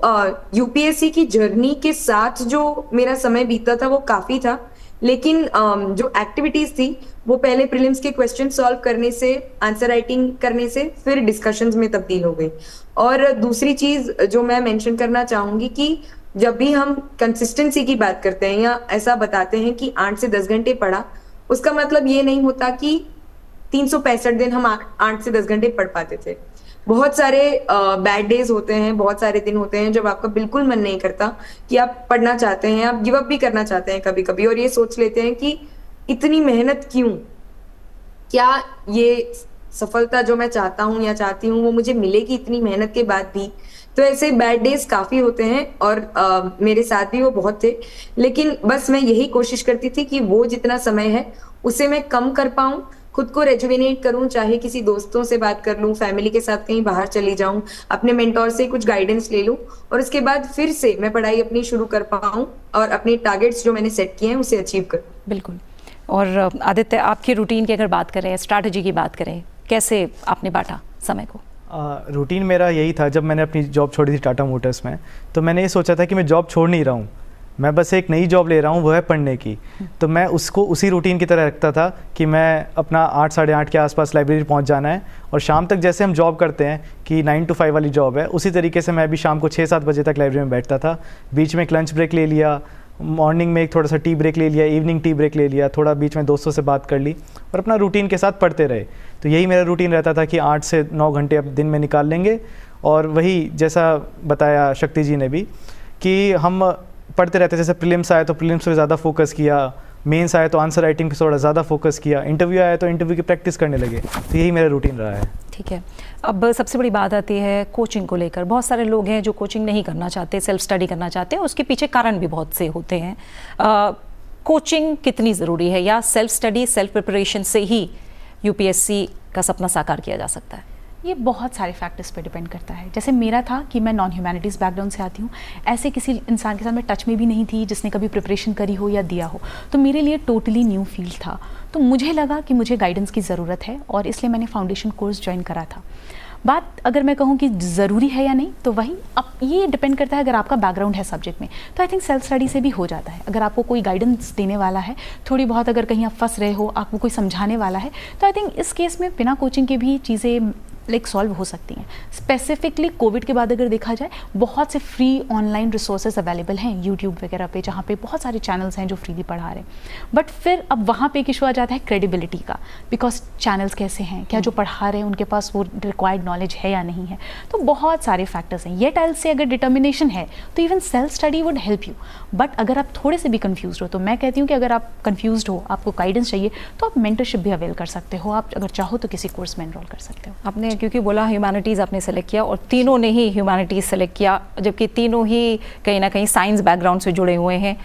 S3: UPSC की जर्नी के साथ जो मेरा समय बीता था वो काफ़ी था, लेकिन जो एक्टिविटीज़ थी वो पहले प्रीलिम्स के क्वेश्चन सॉल्व करने से, आंसर राइटिंग करने से फिर डिस्कशंस में तब्दील हो गई। और दूसरी चीज़ जो मैं मेंशन करना चाहूँगी कि जब भी हम कंसिस्टेंसी की बात करते हैं या ऐसा बताते हैं कि 8 से 10 घंटे पढ़ा, उसका मतलब ये नहीं होता कि 365 दिन हम 8 से 10 घंटे पढ़ पाते थे। बहुत सारे बैड डेज होते हैं, बहुत सारे दिन होते हैं जब आपका बिल्कुल मन नहीं करता कि आप पढ़ना चाहते हैं, आप गिव अप भी करना चाहते हैं कभी कभी, और ये सोच लेते हैं कि इतनी मेहनत क्यों, क्या ये सफलता जो मैं चाहता हूँ या चाहती हूँ वो मुझे मिलेगी इतनी मेहनत के बाद भी। तो ऐसे बैड डेज काफ़ी होते हैं और मेरे साथ भी वो बहुत थे, लेकिन बस मैं यही कोशिश करती थी कि वो जितना समय है उसे मैं कम कर पाऊँ, खुद को रेजुविनेट करूं, चाहे किसी दोस्तों से बात कर लूं, फैमिली के साथ कहीं बाहर चली जाऊं, अपने मेंटोर से कुछ गाइडेंस ले लूं और उसके बाद फिर से मैं पढ़ाई अपनी शुरू कर पाऊं और अपने टारगेट्स जो मैंने सेट किए हैं उसे अचीव करूं।
S1: बिल्कुल। और आदित्य, आपकी रूटीन की अगर बात करें, स्ट्रैटेजी की बात करें, कैसे आपने बांटा समय को?
S4: रूटीन मेरा यही था, जब मैंने अपनी जॉब छोड़ी थी टाटा मोटर्स में, तो मैंने ये सोचा था कि मैं जॉब छोड़ नहीं रहा हूँ, मैं बस एक नई जॉब ले रहा हूँ, वो है पढ़ने की। तो मैं उसको उसी रूटीन की तरह रखता था कि मैं अपना 8 साढ़े 8 के आसपास लाइब्रेरी पहुँच जाना है और शाम तक जैसे हम जॉब करते हैं कि 9 to 5 वाली जॉब है, उसी तरीके से मैं भी शाम को 6-7 बजे तक लाइब्रेरी में बैठता था। बीच में एक लंच ब्रेक ले लिया, मॉर्निंग में एक थोड़ा सा टी ब्रेक ले लिया, इवनिंग टी ब्रेक ले लिया, थोड़ा बीच में दोस्तों से बात कर ली और अपना रूटीन के साथ पढ़ते रहे। तो यही मेरा रूटीन रहता था कि 8 से 9 घंटे अब दिन में निकाल लेंगे। और वही जैसा बताया शक्ति जी ने भी कि हम पढ़ते रहते, जैसे प्रीलिम्स आए तो प्रीलिम्स पे ज़्यादा फोकस किया, मेंस आए तो आंसर राइटिंग पे थोड़ा ज़्यादा फोकस किया, इंटरव्यू आया तो इंटरव्यू की प्रैक्टिस करने लगे। तो यही मेरा रूटीन रहा है।
S1: ठीक है, अब सबसे बड़ी बात आती है कोचिंग को लेकर। बहुत सारे लोग हैं जो कोचिंग नहीं करना चाहते, सेल्फ स्टडी करना चाहते हैं, उसके पीछे कारण भी बहुत से होते हैं। कोचिंग कितनी ज़रूरी है, या सेल्फ स्टडी सेल्फ प्रिपरेशन से ही यूपीएससी का सपना साकार किया जा सकता है?
S2: ये बहुत सारे फैक्टर्स पे डिपेंड करता है। जैसे मेरा था कि मैं नॉन ह्यूमैनिटीज़ बैकग्राउंड से आती हूँ, ऐसे किसी इंसान के साथ मैं टच में भी नहीं थी जिसने कभी प्रिपरेशन करी हो या दिया हो, तो मेरे लिए टोटली न्यू फील्ड था। तो मुझे लगा कि मुझे गाइडेंस की ज़रूरत है और इसलिए मैंने फाउंडेशन कोर्स ज्वाइन करा था। बात अगर मैं कहूँ कि ज़रूरी है या नहीं, तो वही अब ये डिपेंड करता है। अगर आपका बैकग्राउंड है सब्जेक्ट में तो आई थिंक सेल्फ स्टडी से भी हो जाता है। अगर आपको कोई गाइडेंस देने वाला है, थोड़ी बहुत अगर कहीं आप फंस रहे हो, आपको कोई समझाने वाला है, तो आई थिंक इस केस में बिना कोचिंग के भी चीज़ें सॉल्व हो सकती हैं। स्पेसिफिकली कोविड के बाद अगर देखा जाए, बहुत से फ्री ऑनलाइन रिसोर्सेज अवेलेबल हैं यूट्यूब वगैरह पे, जहाँ पे बहुत सारे चैनल्स हैं जो फ्रीली पढ़ा रहे हैं। बट फिर अब वहाँ पे एक इशू आ जाता है क्रेडिबिलिटी का, बिकॉज चैनल्स कैसे हैं, क्या जो पढ़ा रहे हैं उनके पास वो रिक्वायर्ड नॉलेज है या नहीं है। तो बहुत सारे फैक्टर्स हैं। ये टाइल से अगर डिटर्मिनेशन है तो even self study would help you. But अगर आप थोड़े से भी कन्फ्यूज हो, तो मैं कहती हूँ कि अगर आप कन्फ्यूज हो, आपको गाइडेंस चाहिए, तो आप मेंटरशिप भी अवेल कर सकते हो। आप अगर चाहो तो किसी कोर्स में एनरोल कर सकते हो।
S1: आपने क्योंकि बोला ह्यूमैनिटीज़ आपने सेलेक्ट किया, और तीनों ने ही ह्यूमैनिटीज़ सेलेक्ट किया, जबकि तीनों ही कहीं ना कहीं साइंस बैकग्राउंड से जुड़े हुए हैं।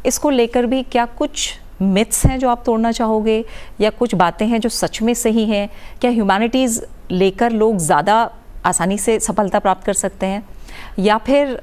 S1: इसको लेकर भी क्या कुछ मिथ्स हैं जो आप तोड़ना चाहोगे, या कुछ बातें हैं जो सच में सही हैं? क्या ह्यूमैनिटीज़ लेकर लोग ज़्यादा आसानी से सफलता प्राप्त कर सकते हैं, या फिर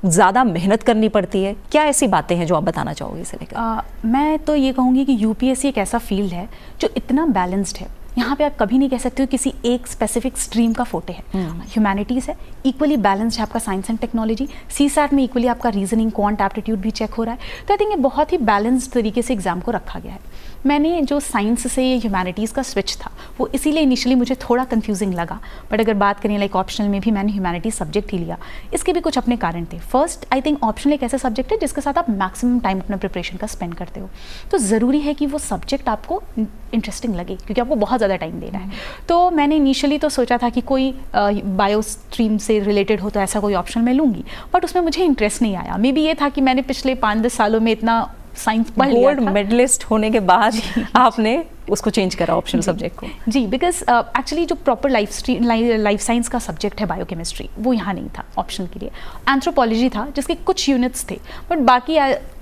S1: ज़्यादा मेहनत करनी पड़ती है? क्या ऐसी बातें हैं जो आप बताना चाहोगे इसे लेकर?
S2: मैं तो ये कहूँगी कि यूपीएससी एक ऐसा फील्ड है जो इतना बैलेंस्ड है। यहाँ पे आप कभी नहीं कह सकते हो किसी एक स्पेसिफिक स्ट्रीम का फोटे है। ह्यूमैनिटीज़ है, इक्वली बैलेंस्ड है आपका साइंस एंड टेक्नोलॉजी। सीसैट में इक्वली आपका रीजनिंग, क्वांट, एप्टीट्यूड भी चेक हो रहा है। तो आई थिंक ये बहुत ही बैलेंस्ड तरीके से एग्जाम को रखा गया है। मैंने जो साइंस से ह्यूमैनिटीज़ का स्विच था, वो इसीलिए इनिशियली मुझे थोड़ा कंफ्यूजिंग लगा। बट अगर बात करें ऑप्शनल में भी मैंने ह्यूमैनिटीज़ सब्जेक्ट ही लिया। इसके भी कुछ अपने कारण थे। फर्स्ट, आई थिंक ऑप्शनल एक ऐसा सब्जेक्ट है जिसके साथ आप मैक्सिमम टाइम अपना प्रिपरेशन का स्पेंड करते हो। तो ज़रूरी है कि वो सब्जेक्ट आपको इंटरेस्टिंग लगे, क्योंकि आपको बहुत ज़्यादा टाइम देना है। तो मैंने इनिशियली तो सोचा था कि कोई बायो स्ट्रीम से रिलेटेड हो तो ऐसा कोई ऑप्शन मैं लूँगी, बट उसमें मुझे इंटरेस्ट नहीं आया। मे बी ये था कि मैंने पिछले 5-10 सालों में इतना साइंस पढ़ लिया था।
S1: गोल्ड मेडलिस्ट होने के बाद आपने उसको चेंज करा ऑप्शनल सब्जेक्ट को?
S2: जी, बिकॉज एक्चुअली जो प्रॉपर लाइफ साइंस का सब्जेक्ट है बायोकेमिस्ट्री, वो यहाँ नहीं था ऑप्शनल के लिए। एंथ्रोपोलॉजी था जिसके कुछ यूनिट्स थे, बट बाकी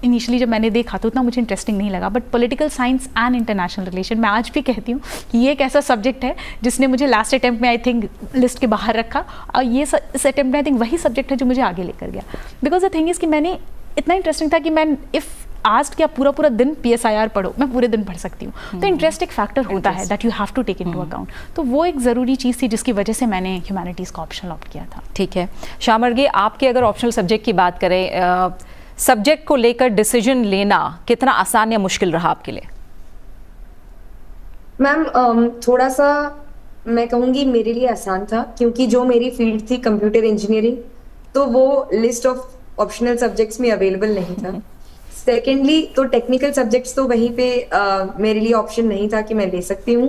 S2: इनिशियली जब मैंने देखा तो उतना मुझे इंटरेस्टिंग नहीं लगा। But political science and international relation, मैं आज भी कहती हूँ कि ये एक ऐसा सब्जेक्ट है जिसने मुझे लास्ट अटैम्प्ट में आई थिंक लिस्ट के बाहर रखा, और ये इस अटैम्प्ट में आई थिंक वही सब्जेक्ट है जो मुझे आगे लेकर गया। बिकॉज द थिंग इज़ कि मैंने इतना इंटरेस्टिंग था कि मैं इफ़ आज क्या पूरा दिन PSIR पढ़ो, मैं पूरे दिन पढ़ सकती हूँ। तो इंटरेस्ट एक फैक्टर होता है that you have to take into account. तो वो एक ज़रूरी चीज़ थी जिसकी वजह से मैंने ह्यूमैनिटीज़ का ऑप्शनल ऑप्ट किया था।
S1: ठीक है शामर्गी, आपके अगर ऑप्शनल सब्जेक्ट की बात करें, सब्जेक्ट को लेकर डिसीजन लेना कितना आसान या मुश्किल रहा आपके लिए?
S3: मैम थोड़ा सा मैं कहूँगी मेरे लिए आसान था, क्योंकि जो मेरी फील्ड थी कंप्यूटर इंजीनियरिंग, तो वो लिस्ट ऑफ ऑप्शनल सब्जेक्ट्स में अवेलेबल नहीं था। सेकेंडली तो टेक्निकल सब्जेक्ट्स तो वहीं पे मेरे लिए ऑप्शन नहीं था कि मैं ले सकती हूँ।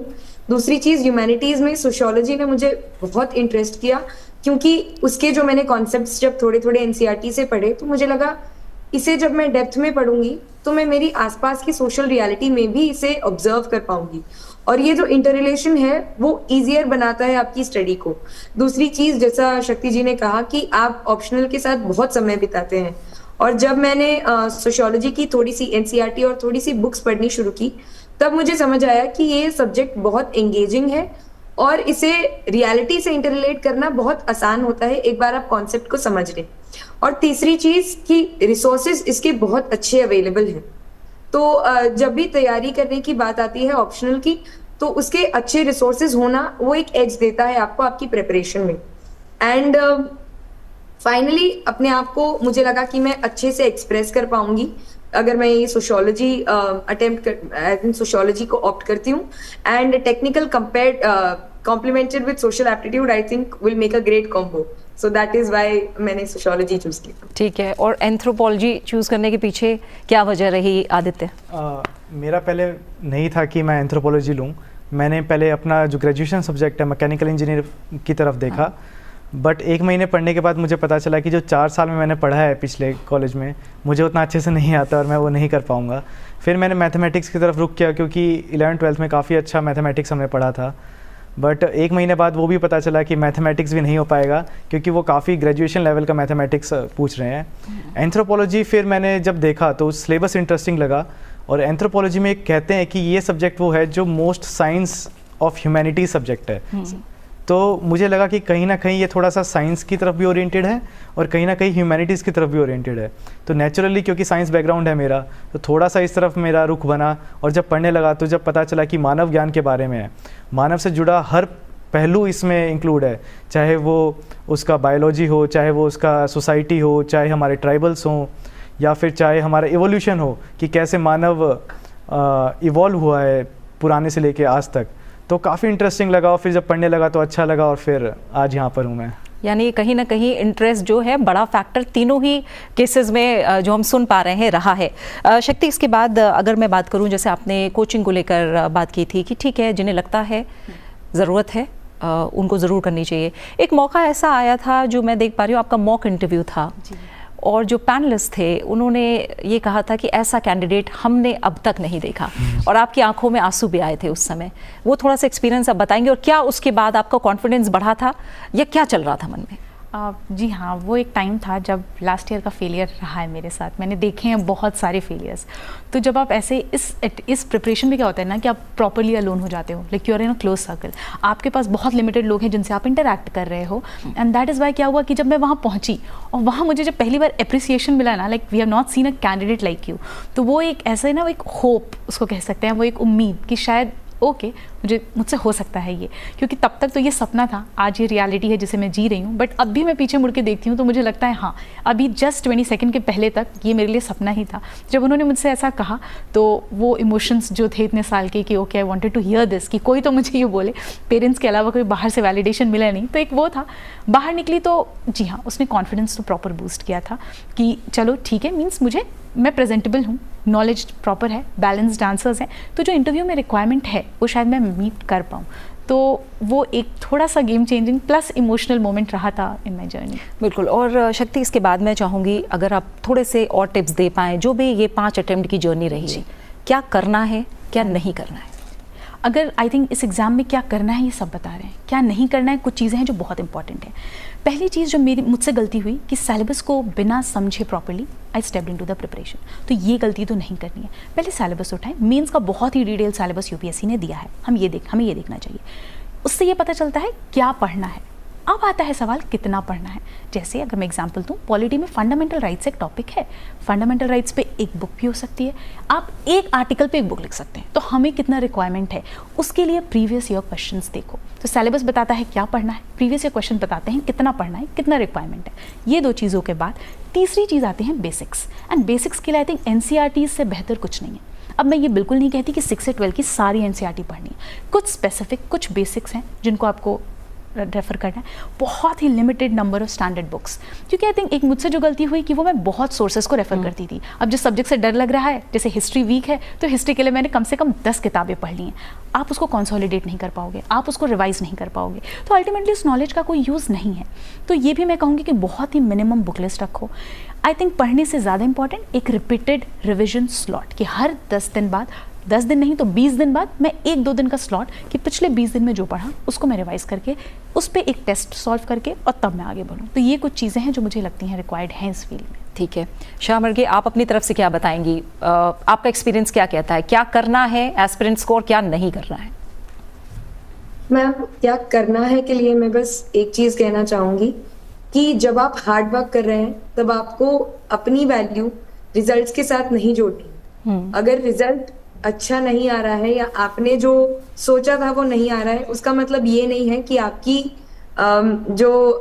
S3: दूसरी चीज़, ह्यूमैनिटीज़ में सोशियोलॉजी ने मुझे बहुत इंटरेस्ट किया, क्योंकि उसके जो मैंने कॉन्सेप्ट्स जब थोड़े थोड़े NCERT से पढ़े, तो मुझे लगा इसे जब मैं डेप्थ में पढ़ूंगी तो मैं मेरी आसपास की सोशल रियलिटी में भी इसे ऑब्जर्व कर पाऊंगी, और ये जो इंटररिलेशन है वो ईजियर बनाता है आपकी स्टडी को। दूसरी चीज़, जैसा शक्ति जी ने कहा कि आप ऑप्शनल के साथ बहुत समय बिताते हैं, और जब मैंने सोशियोलॉजी की थोड़ी सी NCERT और थोड़ी सी बुक्स पढ़नी शुरू की, तब मुझे समझ आया कि ये सब्जेक्ट बहुत एंगेजिंग है और इसे रियलिटी से इंटररिलेट करना बहुत आसान होता है एक बार आप कॉन्सेप्ट को समझ लें। और तीसरी चीज़ कि रिसोर्सेज इसके बहुत अच्छे अवेलेबल हैं। तो जब भी तैयारी करने की बात आती है ऑप्शनल की, तो उसके अच्छे रिसोर्सेज होना वो एक एज देता है आपको आपकी प्रिपरेशन में। एंड फाइनली अपने आप को मुझे लगा कि मैं अच्छे से एक्सप्रेस कर पाऊंगी अगर मैं ये सोशियोलॉजी सोशियोलॉजी को ऑप्ट करती हूँ। And technical complimented with social aptitude I think will make a great combo, so that is why मैंने सोशियोलॉजी चूज की।
S1: ठीक है, और एंथ्रोपोलॉजी चूज करने के पीछे क्या वजह रही आदित्य?
S4: मेरा पहले नहीं था कि मैं एंथ्रोपोलॉजी लूँ। मैंने पहले अपना जो ग्रेजुएशन सब्जेक्ट है मैकेनिकल इंजीनियर की तरफ देखा। बट 1 महीने पढ़ने के बाद मुझे पता चला कि जो 4 साल में मैंने पढ़ा है पिछले कॉलेज में, मुझे उतना अच्छे से नहीं आता और मैं वो नहीं कर पाऊँगा। फिर मैंने मैथमेटिक्स की तरफ रुख किया, क्योंकि 11th-12th में काफ़ी अच्छा मैथमेटिक्स हमने पढ़ा था। बट 1 महीने बाद वो भी पता चला कि मैथमेटिक्स भी नहीं हो पाएगा, क्योंकि वो काफ़ी ग्रेजुएशन लेवल का मैथमेटिक्स पूछ रहे हैं। एंथ्रोपोलॉजी फिर मैंने जब देखा तो सिलेबस इंटरेस्टिंग लगा, और एंथ्रोपोलॉजी में कहते हैं कि ये सब्जेक्ट वो है जो most science of humanity subject है। तो मुझे लगा कि कहीं ना कहीं ये थोड़ा सा साइंस की तरफ भी ओरिएंटेड है और कहीं ना कहीं ह्यूमैनिटीज़ की तरफ भी ओरिएंटेड है। तो नेचुरली क्योंकि साइंस बैकग्राउंड है मेरा, तो थोड़ा सा इस तरफ मेरा रुख बना। और जब पढ़ने लगा तो जब पता चला कि मानव ज्ञान के बारे में है, मानव से जुड़ा हर पहलू इसमें इंक्लूड है, चाहे वो उसका बायोलॉजी हो, चाहे वो उसका सोसाइटी हो, चाहे हमारे ट्राइबल्स हों, या फिर चाहे हमारा इवोल्यूशन हो कि कैसे मानव इवॉल्व हुआ है पुराने से लेके आज तक। तो काफ़ी इंटरेस्टिंग लगा, और फिर जब पढ़ने लगा तो अच्छा लगा, और फिर आज यहाँ पर हूँ मैं।
S1: यानी कहीं ना कहीं इंटरेस्ट जो है बड़ा फैक्टर तीनों ही केसेस में जो हम सुन पा रहे हैं रहा है। शक्ति, इसके बाद अगर मैं बात करूं, जैसे आपने कोचिंग को लेकर बात की थी कि ठीक है, जिन्हें लगता है ज़रूरत है उनको ज़रूर करनी चाहिए। एक मौका ऐसा आया था जो मैं देख पा रही हूँ, आपका मॉक इंटरव्यू था और जो पैनलिस्ट थे उन्होंने ये कहा था कि ऐसा कैंडिडेट हमने अब तक नहीं देखा, और आपकी आंखों में आंसू भी आए थे उस समय। वो थोड़ा सा एक्सपीरियंस आप बताएंगे, और क्या उसके बाद आपका कॉन्फिडेंस बढ़ा था या क्या चल रहा था मन में?
S2: जी हाँ, वो एक टाइम था जब लास्ट ईयर का फेलियर रहा है मेरे साथ। मैंने देखे हैं बहुत सारे फेलियर्स। तो जब आप ऐसे इस प्रिपरेशन में क्या होता है ना कि आप प्रॉपरली अलोन हो जाते हो, like you are in a close circle. आपके पास बहुत लिमिटेड लोग हैं जिनसे आप इंटरैक्ट कर रहे हो, एंड दैट इज़ वाई क्या हुआ कि जब मैं वहाँ पहुँची और वहाँ मुझे जब पहली बार अप्रिसिएशन मिला ना, like we have not seen a candidate like you, तो वो एक ऐसे ना, वो एक होप उसको कह सकते हैं, वो एक उम्मीद कि शायद ओके मुझसे हो सकता है ये, क्योंकि तब तक तो ये सपना था, आज ये रियलिटी है जिसे मैं जी रही हूँ। बट अब भी मैं पीछे मुड़ के देखती हूँ तो मुझे लगता है हाँ, अभी जस्ट 20 सेकंड के पहले तक ये मेरे लिए सपना ही था। जब उन्होंने मुझसे ऐसा कहा तो वो इमोशंस जो थे इतने साल के कि okay I wanted to hear this, कि कोई तो मुझे ये बोले, पेरेंट्स के अलावा कोई बाहर से वैलिडेशन मिला नहीं, तो एक वो था। बाहर निकली तो जी हाँ, उसने कॉन्फिडेंस तो प्रॉपर बूस्ट किया था कि चलो ठीक है, मीन्स मैं प्रेजेंटेबल हूँ, नॉलेज प्रॉपर है, बैलेंस्ड आंसर्स हैं, तो जो इंटरव्यू में रिक्वायरमेंट है वो शायद मैं मीट कर पाऊँ। तो वो एक थोड़ा सा game changing plus emotional moment रहा था इन माई जर्नी।
S1: बिल्कुल। और शक्ति, इसके बाद मैं चाहूँगी अगर आप थोड़े से और टिप्स दे पाएँ, जो भी ये 5 अटेम्प्ट की जर्नी रही, क्या करना है, क्या नहीं करना है?
S2: अगर आई थिंक इस एग्ज़ाम में क्या करना है ये सब बता रहे हैं, क्या नहीं करना है कुछ चीज़ें हैं जो बहुत इंपॉर्टेंट है। पहली चीज़ जो मुझसे गलती हुई कि सिलेबस को बिना समझे properly I stepped into the preparation. तो ये गलती तो नहीं करनी है। पहले सिलेबस उठाएं, मेंस का बहुत ही डिटेल सिलेबस यूपीएससी ने दिया है, हमें ये देखना चाहिए। उससे ये पता चलता है क्या पढ़ना है। अब आता है सवाल कितना पढ़ना है। जैसे अगर मैं एग्जांपल दूं, पॉलिटी में फंडामेंटल राइट्स एक टॉपिक है, फंडामेंटल राइट्स पे एक बुक भी हो सकती है, आप एक आर्टिकल पे एक बुक लिख सकते हैं। तो हमें कितना रिक्वायरमेंट है उसके लिए प्रीवियस ईयर क्वेश्चंस देखो। तो सिलेबस बताता है क्या पढ़ना है, प्रीवियस ईयर क्वेश्चन बताते हैं कितना पढ़ना है, कितना रिक्वायरमेंट है। ये 2 चीज़ों के बाद तीसरी चीज़ आती है बेसिक्स, एंड बेसिक्स के लिए आई थिंक एनसीईआरटी से बेहतर कुछ नहीं है। अब मैं ये बिल्कुल नहीं कहती कि 6 से 12 की सारी एनसीईआरटी पढ़नी है, कुछ स्पेसिफिक कुछ बेसिक्स हैं जिनको आपको रेफर करना है, बहुत ही limited number of standard books. क्योंकि आई थिंक एक मुझसे जो गलती हुई कि वो मैं बहुत सोर्सेज को रेफर करती थी। अब जिस सब्जेक्ट से डर लग रहा है, जैसे हिस्ट्री वीक है तो हिस्ट्री के लिए मैंने कम से कम 10 किताबें पढ़ ली हैं। आप उसको कंसोलिडेट नहीं कर पाओगे, आप उसको रिवाइज नहीं कर पाओगे, तो अल्टीमेटली उस नॉलेज का कोई यूज़ नहीं है। तो ये भी मैं कहूँगी कि बहुत ही मिनिमम बुक लिस्ट रखो। आई थिंक पढ़ने से ज़्यादा इंपॉर्टेंट एक रिपीटेड रिविजन स्लॉट, कि हर 10 दिन बाद, 10 दिन नहीं तो 20 दिन बाद मैं 1-2 दिन का स्लॉट, कि पिछले 20 दिन में जो पढ़ा उसको मैं रिवाइज करके उस पर एक टेस्ट सॉल्व करके और तब मैं आगे बढ़ूँ। तो ये कुछ चीज़ें हैं जो मुझे लगती हैं रिक्वायर्ड हैं इस फील्ड में।
S1: ठीक है शाह मर्गे, आप अपनी तरफ से क्या बताएंगी? आपका एक्सपीरियंस क्या कहता है, क्या करना है एस्पिरेंट्स को और क्या नहीं करना है?
S3: मैम, क्या करना है के लिए मैं बस एक चीज कहना चाहूंगी कि जब आप हार्ड वर्क कर रहे हैं तब आपको अपनी वैल्यू रिजल्ट्स के साथ नहीं जोड़नी। अगर रिजल्ट अच्छा नहीं आ रहा है या आपने जो सोचा था वो नहीं आ रहा है, उसका मतलब ये नहीं है कि आपकी जो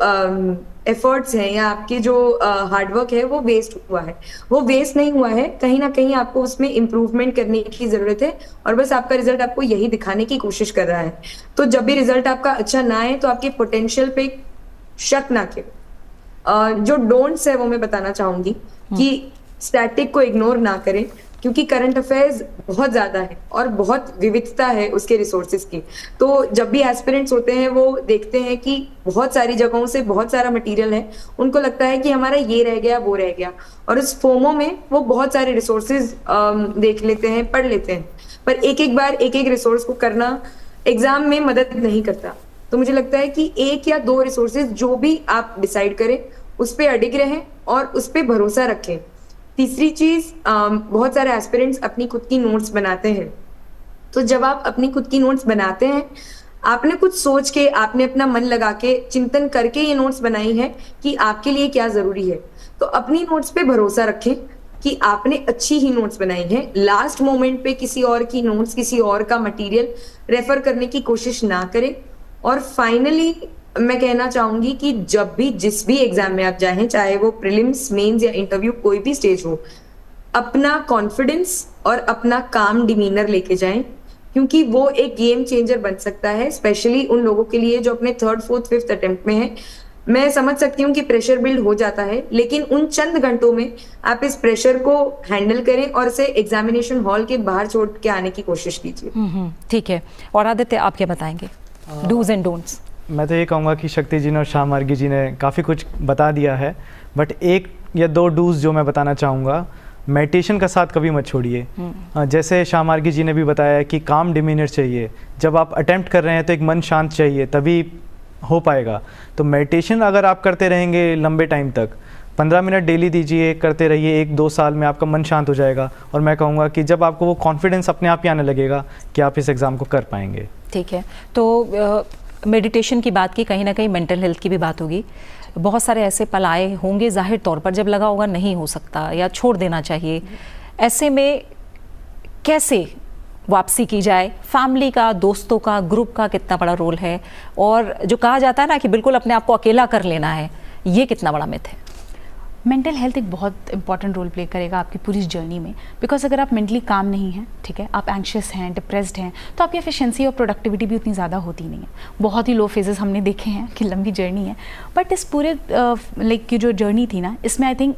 S3: एफर्ट्स हैं या आपकी जो हार्डवर्क है वो वेस्ट हुआ है। वो वेस्ट नहीं हुआ है, कहीं ना कहीं आपको उसमें इम्प्रूवमेंट करने की जरूरत है, और बस आपका रिजल्ट आपको यही दिखाने की कोशिश कर रहा है। तो जब भी रिजल्ट आपका अच्छा ना आए तो आपके पोटेंशियल पे शक ना करें। जो डोंट्स है वो मैं बताना चाहूंगी कि स्टैटिक को इग्नोर ना करें, क्योंकि करंट अफेयर्स बहुत ज़्यादा है और बहुत विविधता है उसके रिसोर्सेज की। तो जब भी एस्पिरेंट्स होते हैं वो देखते हैं कि बहुत सारी जगहों से बहुत सारा मटेरियल है, उनको लगता है कि हमारा ये रह गया वो रह गया, और उस फोमो में वो बहुत सारे रिसोर्सेज देख लेते हैं, पढ़ लेते हैं, पर एक एक बार एक एक रिसोर्स को करना एग्जाम में मदद नहीं करता। तो मुझे लगता है कि 1 या 2 रिसोर्सेज जो भी आप डिसाइड करें उस पर अडिग रहें और उस पर भरोसा रखें। तीसरी चीज, बहुत सारे एस्पिरेंट्स अपनी खुद की नोट्स बनाते हैं। तो जब आप अपनी खुद की नोट्स बनाते हैं, आपने कुछ सोच के, आपने अपना मन लगा के, चिंतन करके ये नोट्स बनाई है कि आपके लिए क्या जरूरी है, तो अपनी नोट्स पे भरोसा रखें कि आपने अच्छी ही नोट्स बनाई है। लास्ट मोमेंट पे किसी और की नोट्स, किसी और का मटेरियल रेफर करने की कोशिश ना करें। और फाइनली मैं कहना चाहूंगी कि जब भी जिस भी एग्जाम में आप जाएं, चाहे वो प्रीलिम्स, मेंस या इंटरव्यू, कोई भी स्टेज हो, अपना कॉन्फिडेंस और अपना काम डिमीनर लेके जाएं, क्योंकि वो एक गेम चेंजर बन सकता है, स्पेशली उन लोगों के लिए जो अपने 3rd, 4th, 5th अटेम्प्ट में है। मैं समझ सकती हूँ कि प्रेशर बिल्ड हो जाता है, लेकिन उन चंद घंटों में आप इस प्रेशर को हैंडल करें और इसे एग्जामिनेशन हॉल के बाहर छोड़ के आने की कोशिश कीजिए।
S1: ठीक है। और आदित्य, आप क्या बताएंगे, डूज एंड डोंट्स?
S4: मैं तो ये कहूँगा कि शक्ति जी ने और शाह मार्गी जी ने काफ़ी कुछ बता दिया है, बट 1 या 2 डूज जो मैं बताना चाहूँगा, मेडिटेशन का साथ कभी मत छोड़िए। जैसे शाह मार्गी जी ने भी बताया कि काम डिमीनर चाहिए, जब आप अटेम्प्ट कर रहे हैं तो एक मन शांत चाहिए, तभी हो पाएगा। तो मेडिटेशन अगर आप करते रहेंगे लंबे टाइम तक, 15 मिनट डेली दीजिए, करते रहिए, 1-2 साल में आपका मन शांत हो जाएगा। और मैं कहूँगा कि जब आपको वो कॉन्फिडेंस अपने आप ही आने लगेगा कि आप इस एग्ज़ाम को कर पाएंगे।
S1: ठीक है। तो मेडिटेशन की बात की, कहीं ना कहीं मेंटल हेल्थ की भी बात होगी। बहुत सारे ऐसे पल आए होंगे ज़ाहिर तौर पर जब लगा होगा नहीं हो सकता या छोड़ देना चाहिए, ऐसे में कैसे वापसी की जाए? फैमिली का, दोस्तों का, ग्रुप का कितना बड़ा रोल है? और जो कहा जाता है ना कि बिल्कुल अपने आप को अकेला कर लेना है, ये कितना बड़ा मिथ है?
S2: मेंटल हेल्थ एक बहुत इंपॉर्टेंट रोल प्ले करेगा आपकी पूरी जर्नी में, बिकॉज अगर आप मेंटली काम नहीं हैं, ठीक है, आप एंग्शियस हैं, डिप्रेस्ड हैं, तो आपकी एफिशिएंसी और प्रोडक्टिविटी भी उतनी ज़्यादा होती नहीं है। बहुत ही लो फेजेस हमने देखे हैं कि लंबी जर्नी है, बट इस पूरे लाइक की जो जर्नी थी ना, इसमें आई थिंक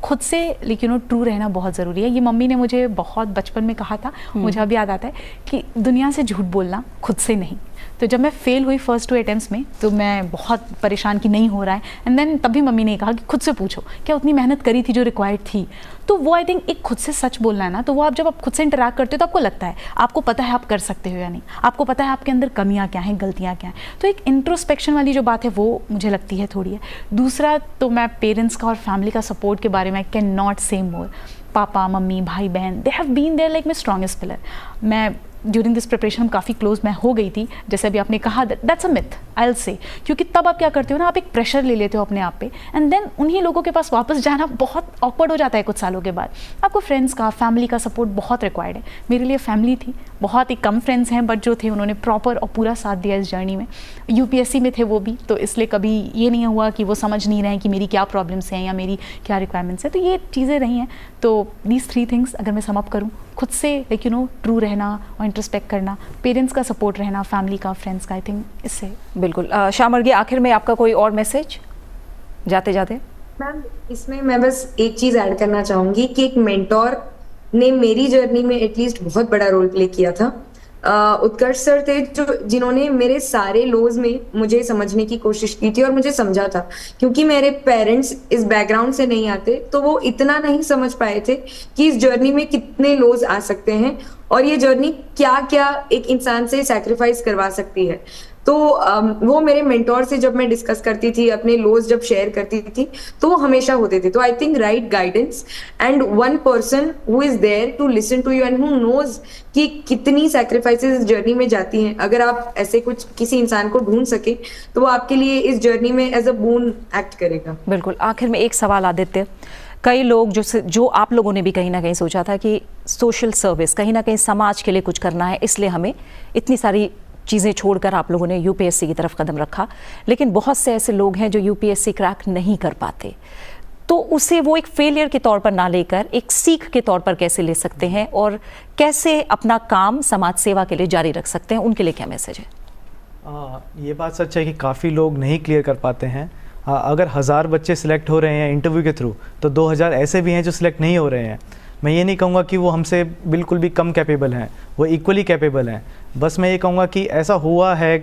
S2: खुद से ट्रू रहना बहुत ज़रूरी है। ये मम्मी ने मुझे बहुत बचपन में कहा था, मुझे अभी याद आता है कि दुनिया से झूठ बोलना, खुद से नहीं। तो जब मैं फेल हुई फर्स्ट 2 अटेम्प्ट्स में, तो मैं बहुत परेशान कि नहीं हो रहा है, एंड देन तभी मम्मी ने कहा कि खुद से पूछो क्या उतनी मेहनत करी थी जो रिक्वायर्ड थी। तो वो आई थिंक एक खुद से सच बोलना है ना, तो वो आप जब आप खुद से इंटरैक्ट करते हो तो आपको लगता है, आपको पता है आप कर सकते हो या नहीं, आपको पता है आपके अंदर कमियां क्या हैं, गलतियां क्या हैं। तो एक इंट्रोस्पेक्शन वाली जो बात है वो मुझे लगती है थोड़ी है। दूसरा तो मैं पेरेंट्स का और फैमिली का सपोर्ट के बारे में आई कैन नॉट से मोर। पापा, मम्मी, भाई, बहन, they have been there like my strongest pillar. मैं ड्यूरिंग दिस प्रिपरेशन हम काफ़ी क्लोज मैं हो गई थी, जैसे अभी आपने कहा, that's a myth I will say, क्योंकि तब आप क्या करते हो ना, आप एक प्रेशर ले लेते हो अपने आप पे, एंड देन उन्हीं लोगों के पास वापस जाना बहुत ऑकवर्ड हो जाता है कुछ सालों के बाद। आपको फ्रेंड्स का, फैमिली का सपोर्ट बहुत रिक्वायर्ड है। मेरे लिए फैमिली थी, बहुत ही कम फ्रेंड्स हैं, बट जो थे उन्होंने प्रॉपर और पूरा साथ दिया इस जर्नी में। यूपीएससी में थे वो भी, तो इसलिए कभी ये नहीं हुआ कि वो समझ नहीं रहे हैं कि मेरी क्या प्रॉब्लम्स हैं या मेरी क्या रिक्वायरमेंट्स हैं। तो ये चीज़ें रही हैं। तो दीज 3 थिंग्स अगर मैं सम अप करूँ, खुद से ट्रू रहना और इंट्रोस्पेक्ट करना, पेरेंट्स का सपोर्ट रहना, फैमिली का, फ्रेंड्स का, आई थिंक इससे।
S1: बिल्कुल। शाह मार्गी, आखिर में आपका कोई और मैसेज जाते जाते?
S3: मैम, इसमें मैं बस एक चीज ऐड करना चाहूंगी कि एक मेंटोर ने मेरी जर्नी में एटलीस्ट बहुत बड़ा रोल प्ले किया था। उत्कर्ष सर थे जिन्होंने मेरे सारे लोज में मुझे समझने की कोशिश की थी और मुझे समझा था, क्योंकि मेरे पेरेंट्स इस बैकग्राउंड से नहीं आते, तो वो इतना नहीं समझ पाए थे कि इस जर्नी में कितने लोज आ सकते हैं और ये जर्नी क्या क्या एक इंसान से सैक्रिफाइस करवा सकती है। तो वो मेरे मेंटोर से जब मैं डिस्कस करती थी, अपने लोज जब शेयर करती थी, तो वो हमेशा होते थे। तो I think right guidance and one person who is there to listen to you and who knows कि कितनी सैक्रिफाइसेस इस जर्नी में जाती हैं, अगर आप ऐसे कुछ किसी इंसान को ढूंढ सके तो वो आपके लिए इस जर्नी में एज अ बून एक्ट करेगा।
S1: बिल्कुल। आखिर में एक सवाल आदित्य, कई लोग जो आप लोगों ने भी कहीं ना कहीं सोचा था कि सोशल सर्विस, कहीं ना कहीं समाज के लिए कुछ करना है, इसलिए हमें इतनी सारी चीज़ें छोड़कर आप लोगों ने यूपीएससी की तरफ कदम रखा, लेकिन बहुत से ऐसे लोग हैं जो यूपीएससी क्रैक नहीं कर पाते, तो उसे वो एक फेलियर के तौर पर ना लेकर एक सीख के तौर पर कैसे ले सकते हैं और कैसे अपना काम समाज सेवा के लिए जारी रख सकते हैं, उनके लिए क्या मैसेज है?
S4: ये बात सच है कि काफ़ी लोग नहीं क्लियर कर पाते हैं। अगर 1000 बच्चे सिलेक्ट हो रहे हैं इंटरव्यू के थ्रू, तो 2000 ऐसे भी हैं जो सिलेक्ट नहीं हो रहे हैं। मैं ये नहीं कहूँगा कि वो हमसे बिल्कुल भी कम कैपेबल हैं, वो इक्वली कैपेबल हैं। बस मैं ये कहूँगा कि ऐसा हुआ है,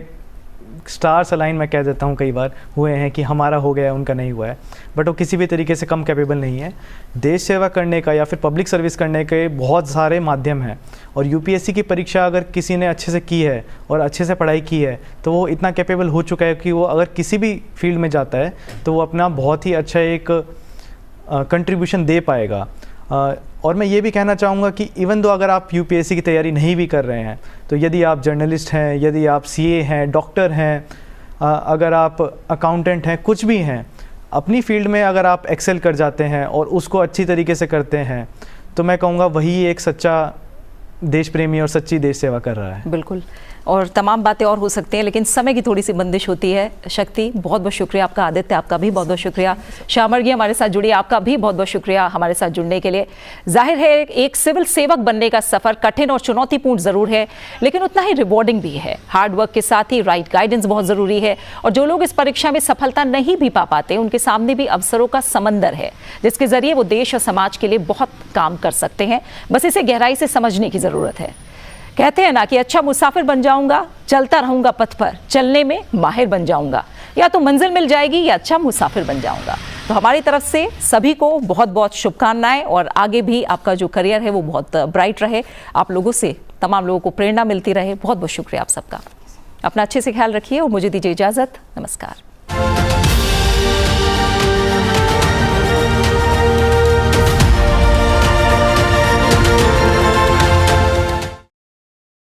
S4: स्टार्स अलाइन मैं कह देता हूँ कई बार हुए हैं कि हमारा हो गया है, उनका नहीं हुआ है, बट वो किसी भी तरीके से कम कैपेबल नहीं है। देश सेवा करने का या फिर पब्लिक सर्विस करने के बहुत सारे माध्यम हैं, और यूपीएससी की परीक्षा अगर किसी ने अच्छे से की है और अच्छे से पढ़ाई की है तो वो इतना कैपेबल हो चुका है कि वो अगर किसी भी फील्ड में जाता है तो वो अपना बहुत ही अच्छा एक कंट्रीब्यूशन दे पाएगा। और मैं ये भी कहना चाहूँगा कि इवन दो अगर आप यूपीएससी की तैयारी नहीं भी कर रहे हैं, तो यदि आप जर्नलिस्ट हैं, यदि आप सीए हैं, डॉक्टर हैं, अगर आप अकाउंटेंट हैं, कुछ भी हैं, अपनी फील्ड में अगर आप एक्सेल कर जाते हैं और उसको अच्छी तरीके से करते हैं तो मैं कहूँगा वही एक सच्चा देश प्रेमी और सच्ची देश सेवा कर रहा है।
S1: बिल्कुल, और तमाम बातें और हो सकती हैं, लेकिन समय की थोड़ी सी बंदिश होती है। शक्ति, बहुत बहुत शुक्रिया आपका। आदित्य, आपका भी बहुत बहुत शुक्रिया। श्यामर्गी हमारे साथ जुड़ी, आपका भी बहुत बहुत शुक्रिया हमारे साथ जुड़ने के लिए। जाहिर है एक सिविल सेवक बनने का सफ़र कठिन और चुनौतीपूर्ण ज़रूर है, लेकिन उतना ही रिवॉर्डिंग भी है। हार्ड वर्क के साथ ही राइट गाइडेंस बहुत ज़रूरी है, और जो लोग इस परीक्षा में सफलता नहीं भी पा पाते उनके सामने भी अवसरों का समंदर है, जिसके ज़रिए वो देश और समाज के लिए बहुत काम कर सकते हैं। बस इसे गहराई से समझने की ज़रूरत है। कहते हैं ना कि अच्छा मुसाफिर बन जाऊंगा, चलता रहूंगा पथ पर, चलने में माहिर बन जाऊंगा। या तो मंजिल मिल जाएगी या अच्छा मुसाफिर बन जाऊंगा। तो हमारी तरफ से सभी को बहुत बहुत शुभकामनाएं, और आगे भी आपका जो करियर है वो बहुत ब्राइट रहे, आप लोगों से तमाम लोगों को प्रेरणा मिलती रहे। बहुत बहुत शुक्रिया आप सबका। अपना अच्छे से ख्याल रखिए और मुझे दीजिए इजाज़त। नमस्कार।